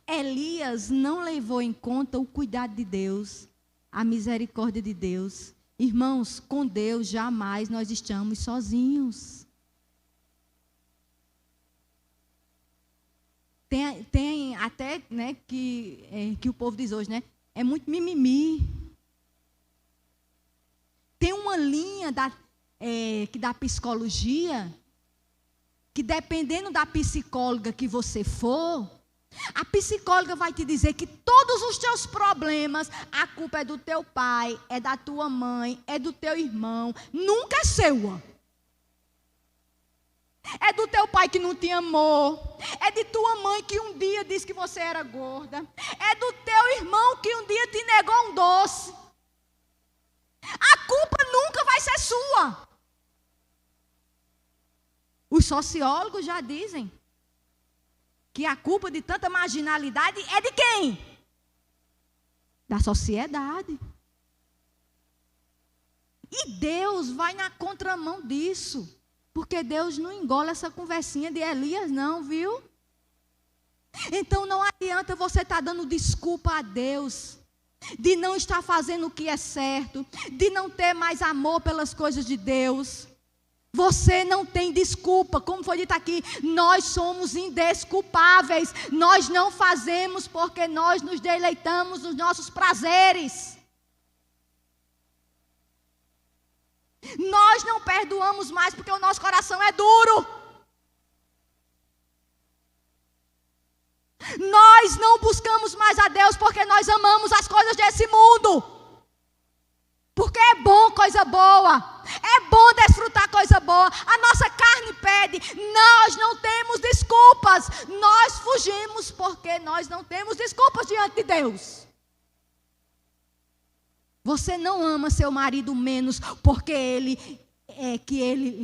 S2: Elias não levou em conta o cuidado de Deus, a misericórdia de Deus. Irmãos, com Deus jamais nós estamos sozinhos. Tem até, né, que o povo diz hoje, né? É muito mimimi. Tem uma linha da psicologia que, dependendo da psicóloga que você for, a psicóloga vai te dizer que todos os teus problemas, a culpa é do teu pai, é da tua mãe, é do teu irmão, nunca é sua. É do teu pai que não te amou, é de tua mãe que um dia disse que você era gorda, é do teu irmão que um dia te negou um doce. A culpa nunca vai ser sua. Os sociólogos já dizem que a culpa de tanta marginalidade é de quem? Da sociedade. E Deus vai na contramão disso. Porque Deus não engole essa conversinha de Elias não, viu? Então não adianta você estar dando desculpa a Deus de não estar fazendo o que é certo, de não ter mais amor pelas coisas de Deus. Você não tem desculpa, como foi dito aqui, nós somos indesculpáveis, nós não fazemos porque nós nos deleitamos nos nossos prazeres. Nós não perdoamos mais porque o nosso coração é duro. Nós não buscamos mais a Deus porque nós amamos as coisas desse mundo. Porque é bom coisa boa, é bom desfrutar coisa boa. A nossa carne pede, nós não temos desculpas. Nós fugimos porque nós não temos desculpas diante de Deus. Você não ama seu marido menos porque ele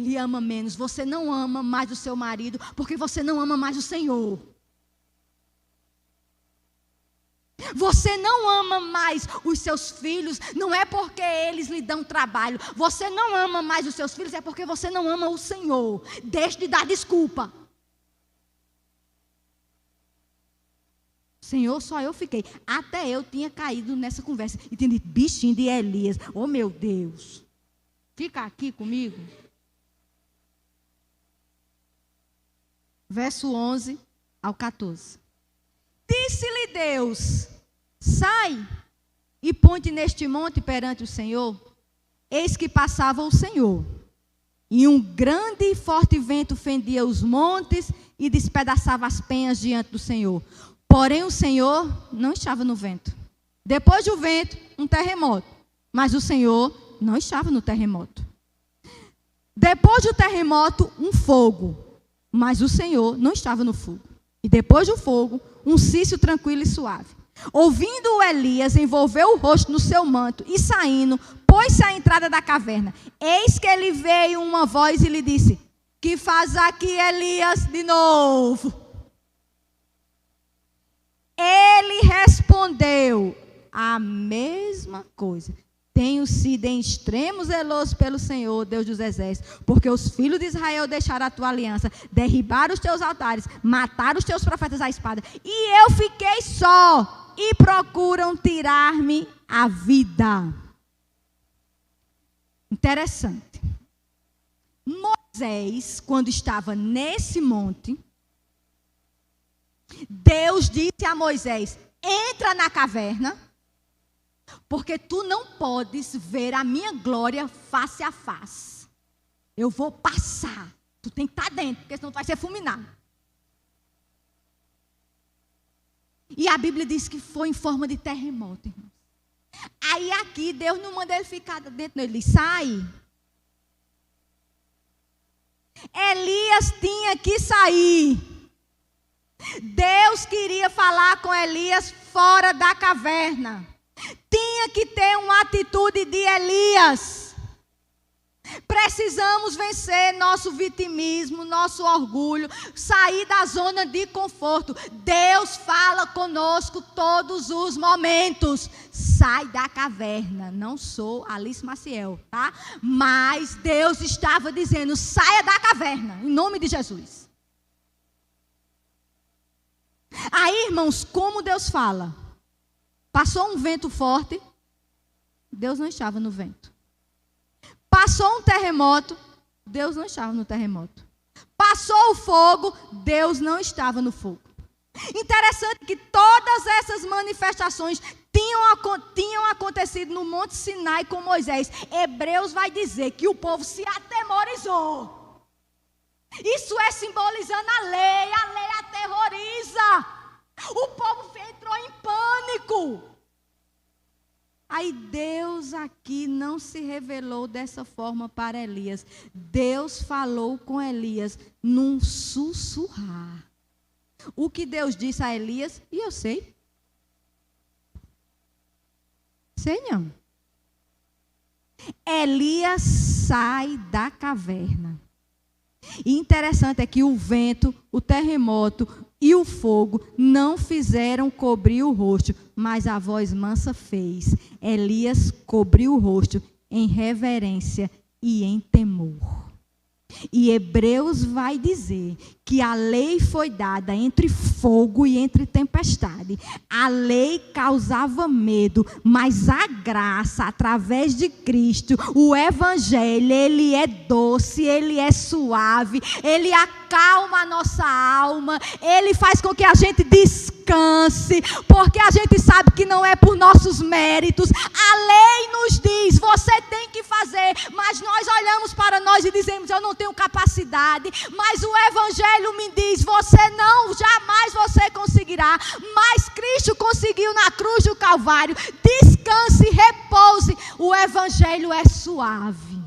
S2: lhe ama menos. Você não ama mais o seu marido porque você não ama mais o Senhor. Você não ama mais os seus filhos, não é porque eles lhe dão trabalho. Você não ama mais os seus filhos, é porque você não ama o Senhor. Deixe de dar desculpa. Senhor, só eu fiquei. Até eu tinha caído nessa conversa. E tinha dito, bichinho de Elias. Oh, meu Deus. Fica aqui comigo. Verso 11 ao 14. Disse-lhe Deus: sai e põe-te neste monte perante o Senhor. Eis que passava o Senhor, e um grande e forte vento fendia os montes e despedaçava as penhas diante do Senhor. Porém o Senhor não estava no vento. Depois do vento, um terremoto. Mas o Senhor não estava no terremoto. Depois do terremoto, um fogo. Mas o Senhor não estava no fogo. E depois do fogo, um cício tranquilo e suave. Ouvindo-o, Elias envolveu o rosto no seu manto e saindo, pôs-se à entrada da caverna. Eis que ele veio uma voz e lhe disse: que faz aqui, Elias? De novo. Ele respondeu a mesma coisa. Tenho sido em extremo zeloso pelo Senhor, Deus dos exércitos, porque os filhos de Israel deixaram a tua aliança, derribaram os teus altares, mataram os teus profetas à espada, e eu fiquei só, e procuram tirar-me a vida. Interessante. Moisés, quando estava nesse monte, Deus disse a Moisés: entra na caverna, porque tu não podes ver a minha glória face a face. Eu vou passar. Tu tem que estar dentro, porque senão tu vai ser fulminado. E a Bíblia diz que foi em forma de terremoto, irmãos. Aí aqui, Deus não manda ele ficar dentro, não. Ele diz: sai. Elias tinha que sair. Deus queria falar com Elias fora da caverna. Tinha que ter uma atitude de Elias. Precisamos vencer nosso vitimismo, nosso orgulho, sair da zona de conforto. Deus fala conosco todos os momentos. Sai da caverna. Não sou Alice Maciel, tá? Mas Deus estava dizendo: saia da caverna, em nome de Jesus. Aí, irmãos, como Deus fala? Passou um vento forte, Deus não estava no vento. Passou um terremoto, Deus não estava no terremoto. Passou o fogo, Deus não estava no fogo. Interessante que todas essas manifestações tinham acontecido no Monte Sinai com Moisés. Hebreus vai dizer que o povo se atemorizou. Isso é simbolizando a lei aterroriza. O povo entrou em pânico. Aí Deus aqui não se revelou dessa forma para Elias. Deus falou com Elias num sussurrar. O que Deus disse a Elias, e eu sei. Sei não. Elias sai da caverna. E interessante é que o vento, o terremoto e o fogo não fizeram cobrir o rosto, mas a voz mansa fez. Elias cobriu o rosto em reverência e em temor. E Hebreus vai dizer que a lei foi dada entre fogo e entre tempestade. A lei causava medo, mas a graça, através de Cristo, o Evangelho, ele é doce, ele é suave, ele acalma a nossa alma, ele faz com que a gente descanse, porque a gente sabe que não é por nossos méritos. A lei nos diz: você tem que fazer, mas nós olhamos para nós e dizemos: eu não tenho capacidade. Mas o Evangelho me diz: você não, jamais você conseguirá. Mas Cristo conseguiu na cruz do Calvário. Descanse, repouse. O Evangelho é suave.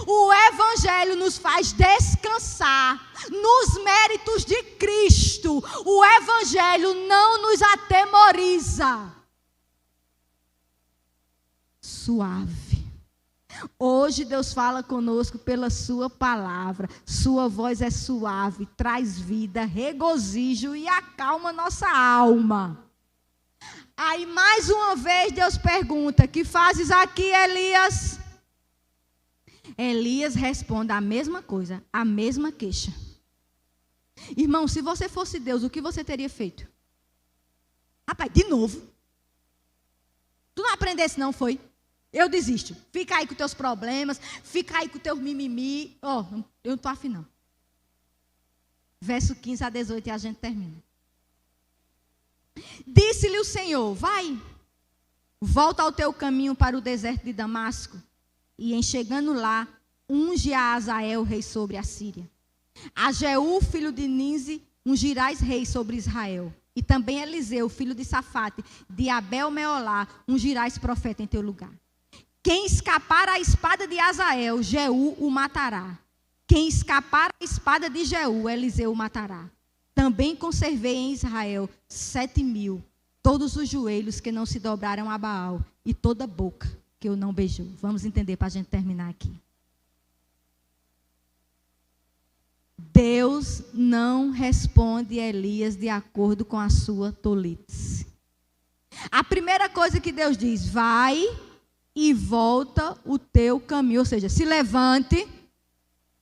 S2: O Evangelho nos faz descansar nos méritos de Cristo. O Evangelho não nos atemoriza. Suave. Hoje Deus fala conosco pela sua palavra. Sua voz é suave, traz vida, regozijo e acalma nossa alma. Aí mais uma vez Deus pergunta: que fazes aqui, Elias? Elias responde a mesma coisa, a mesma queixa. Irmão, se você fosse Deus, o que você teria feito? Rapaz, de novo. Tu não aprendesse não, foi? Eu desisto. Fica aí com teus problemas, fica aí com teus mimimi. Eu não estou afim não. Verso 15 a 18 e a gente termina. Disse-lhe o Senhor: vai, volta ao teu caminho para o deserto de Damasco, e em chegando lá, unge a Azael rei sobre a Síria. A Jeú, filho de Ninzi, ungirás rei sobre Israel. E também Eliseu, filho de Safate, de Abel-Meolá, ungirás profeta em teu lugar. Quem escapar à espada de Azael, Jeú o matará. Quem escapar à espada de Jeú, Eliseu o matará. Também conservei em Israel 7.000, todos os joelhos que não se dobraram a Baal, e toda boca que eu não beijou. Vamos entender para a gente terminar aqui. Deus não responde a Elias de acordo com a sua tolice. A primeira coisa que Deus diz: vai e volta o teu caminho. Ou seja, se levante,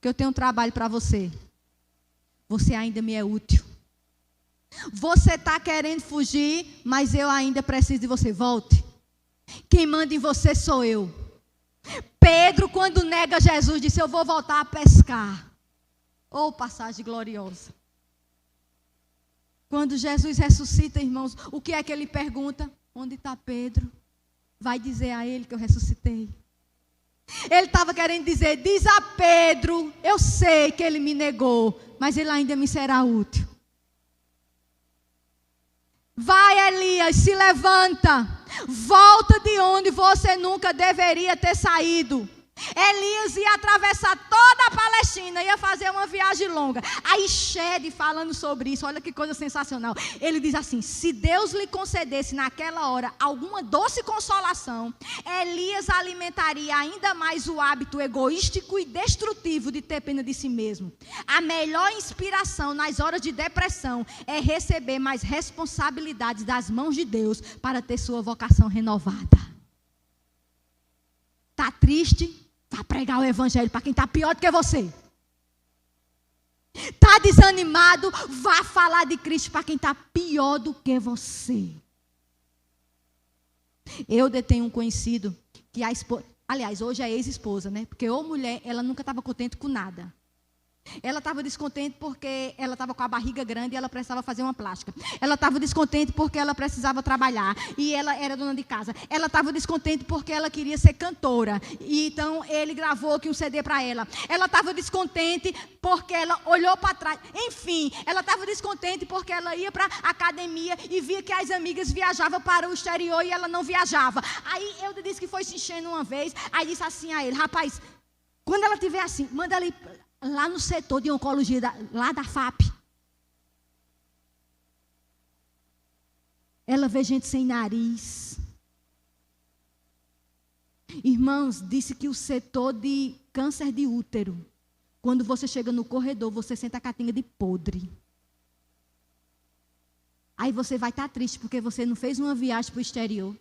S2: que eu tenho um trabalho para você. Você ainda me é útil. Você está querendo fugir, mas eu ainda preciso de você. Volte. Quem manda em você sou eu. Pedro, quando nega Jesus, disse: eu vou voltar a pescar. Oh, passagem gloriosa. Quando Jesus ressuscita, irmãos, o que é que ele pergunta? Onde está Pedro? Vai dizer a ele que eu ressuscitei. Ele estava querendo dizer: diz a Pedro, eu sei que ele me negou, mas ele ainda me será útil. Vai, Elias, se levanta, volta de onde você nunca deveria ter saído. Elias ia atravessar toda a Palestina, ia fazer uma viagem longa. Aí Shed, falando sobre isso, olha que coisa sensacional. Ele diz assim: se Deus lhe concedesse naquela hora alguma doce consolação, Elias alimentaria ainda mais o hábito egoístico e destrutivo de ter pena de si mesmo. A melhor inspiração nas horas de depressão é receber mais responsabilidades das mãos de Deus para ter sua vocação renovada. Está triste? Vá pregar o evangelho para quem está pior do que você. Está desanimado? Vá falar de Cristo para quem está pior do que você. Eu detenho um conhecido que a esposa, aliás, hoje é ex-esposa, né? Porque ou mulher, ela nunca estava contente com nada. Ela estava descontente porque ela estava com a barriga grande e ela precisava fazer uma plástica. Ela estava descontente porque ela precisava trabalhar e ela era dona de casa. Ela estava descontente porque ela queria ser cantora. E então ele gravou aqui um CD para ela. Ela estava descontente porque ela olhou para trás. Enfim, ela estava descontente porque ela ia para a academia e via que as amigas viajavam para o exterior e ela não viajava. Aí eu disse que foi se enchendo uma vez. Aí disse assim a ele: rapaz, quando ela estiver assim, manda ela ir lá no setor de oncologia, lá da FAP. Ela vê gente sem nariz. Irmãos, disse que o setor de câncer de útero, quando você chega no corredor, você sente a catinga de podre. Aí você vai estar triste porque você não fez uma viagem para o exterior.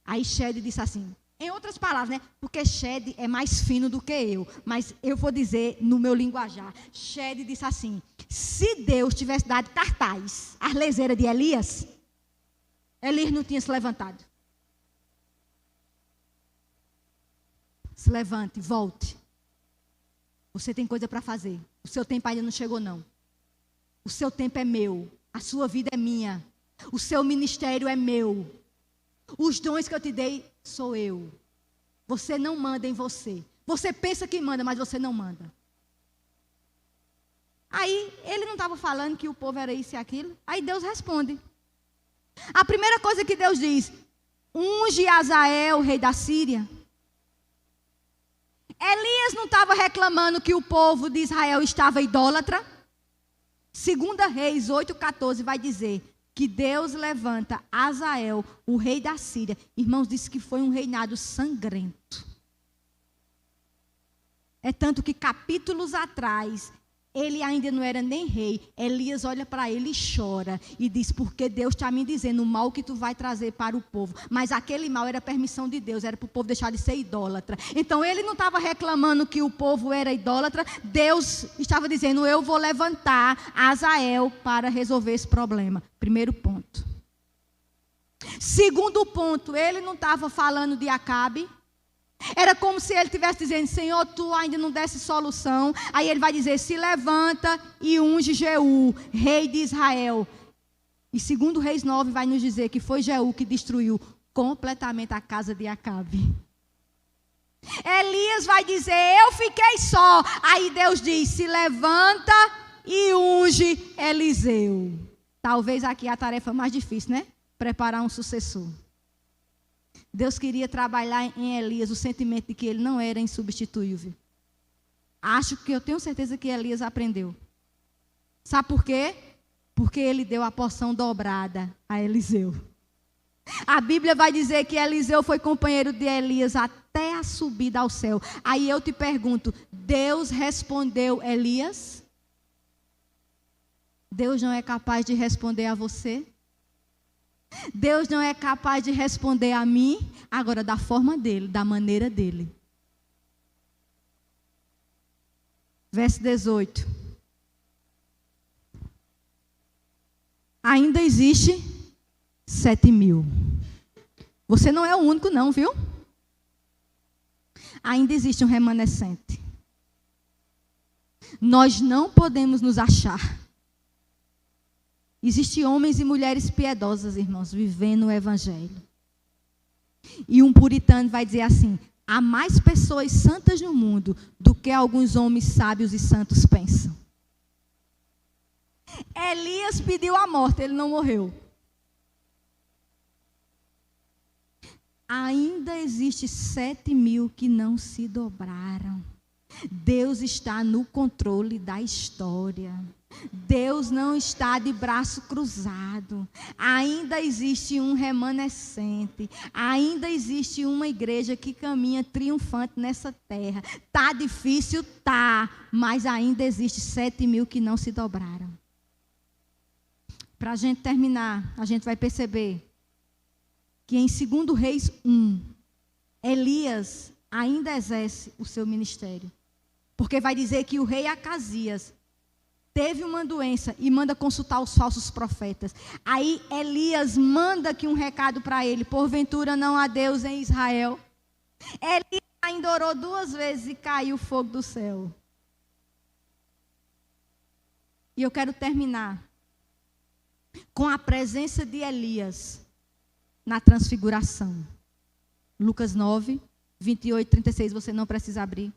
S2: Aí Shed disse assim, em outras palavras, né? Porque Shed é mais fino do que eu, mas eu vou dizer no meu linguajar. Shed disse assim: se Deus tivesse dado cartaz às leseiras de Elias, Elias não tinha se levantado. Se levante, volte. Você tem coisa para fazer. O seu tempo ainda não chegou, não. O seu tempo é meu. A sua vida é minha. O seu ministério é meu. Os dons que eu te dei, sou eu. Você não manda em você. Você pensa que manda, mas você não manda. Aí, ele não estava falando que o povo era isso e aquilo. Aí Deus responde. A primeira coisa que Deus diz: unge Azael, rei da Síria. Elias não estava reclamando que o povo de Israel estava idólatra. 2 Reis 8,14 vai dizer que Deus levanta Azael, o rei da Síria. Irmãos, disse que foi um reinado sangrento. É tanto que capítulos atrás, ele ainda não era nem rei. Elias olha para ele e chora. E diz, porque Deus está me dizendo o mal que tu vai trazer para o povo. Mas aquele mal era permissão de Deus, era para o povo deixar de ser idólatra. Então ele não estava reclamando que o povo era idólatra. Deus estava dizendo, eu vou levantar Azael para resolver esse problema. Primeiro ponto. Segundo ponto, ele não estava falando de Acabe. Era como se ele estivesse dizendo: Senhor, tu ainda não desse solução. Aí ele vai dizer: se levanta e unge Jeú, rei de Israel. E segundo Reis 9 vai nos dizer que foi Jeú que destruiu completamente a casa de Acabe. Elias vai dizer: eu fiquei só. Aí Deus diz: se levanta e unge Eliseu. Talvez aqui a tarefa mais difícil, né? Preparar um sucessor. Deus queria trabalhar em Elias o sentimento de que ele não era insubstituível. Eu tenho certeza que Elias aprendeu. Sabe por quê? Porque ele deu a porção dobrada a Eliseu. A Bíblia vai dizer que Eliseu foi companheiro de Elias até a subida ao céu. Aí eu te pergunto: Deus respondeu Elias? Deus não é capaz de responder a você? Deus não é capaz de responder a mim? Agora, da forma dele, da maneira dele. Verso 18. Ainda existe 7.000. Você não é o único não, viu? Ainda existe um remanescente. Nós não podemos nos achar. Existem homens e mulheres piedosas, irmãos, vivendo o evangelho. E um puritano vai dizer assim: há mais pessoas santas no mundo do que alguns homens sábios e santos pensam. Elias pediu a morte, ele não morreu. Ainda existe 7.000 que não se dobraram. Deus está no controle da história. Deus não está de braço cruzado. Ainda existe um remanescente. Ainda existe uma igreja que caminha triunfante nessa terra. Tá difícil? Tá. Mas ainda existe 7.000 que não se dobraram. Para a gente terminar, a gente vai perceber que em 2 Reis 1, Elias ainda exerce o seu ministério. Porque vai dizer que o rei Acasias teve uma doença e manda consultar os falsos profetas. Aí Elias manda aqui um recado para ele: porventura não há Deus em Israel. Elias ainda orou 2 vezes e caiu fogo do céu. E eu quero terminar com a presença de Elias na transfiguração. Lucas 9, 28, 36, você não precisa abrir.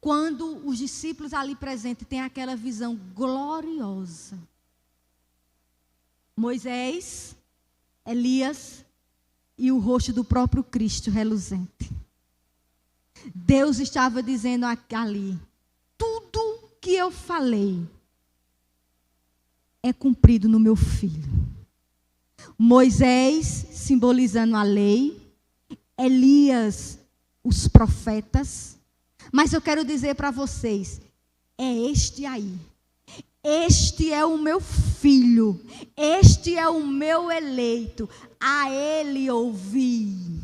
S2: Quando os discípulos ali presentes têm aquela visão gloriosa. Moisés, Elias e o rosto do próprio Cristo reluzente. Deus estava dizendo ali: tudo que eu falei é cumprido no meu filho. Moisés simbolizando a lei, Elias os profetas. Mas eu quero dizer para vocês: é este aí. Este é o meu filho. Este é o meu eleito. A ele ouvi.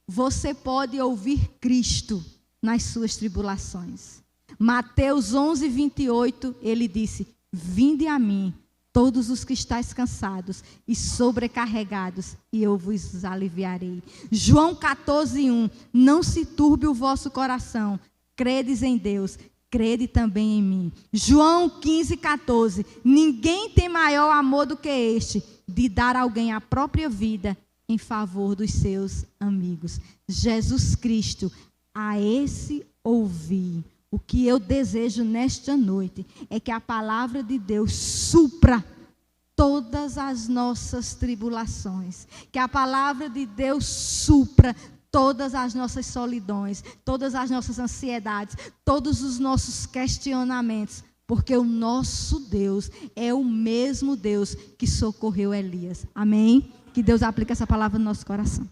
S2: Você pode ouvir Cristo nas suas tribulações. Mateus 11, 28, ele disse: vinde a mim, todos os que estáis cansados e sobrecarregados, e eu vos aliviarei. João 14, 1, não se turbe o vosso coração, credes em Deus, crede também em mim. João 15, 14, ninguém tem maior amor do que este, de dar a alguém a própria vida em favor dos seus amigos. Jesus Cristo, a esse ouvi. O que eu desejo nesta noite é que a palavra de Deus supra todas as nossas tribulações. Que a palavra de Deus supra todas as nossas solidões, todas as nossas ansiedades, todos os nossos questionamentos. Porque o nosso Deus é o mesmo Deus que socorreu Elias. Amém? Que Deus aplique essa palavra no nosso coração.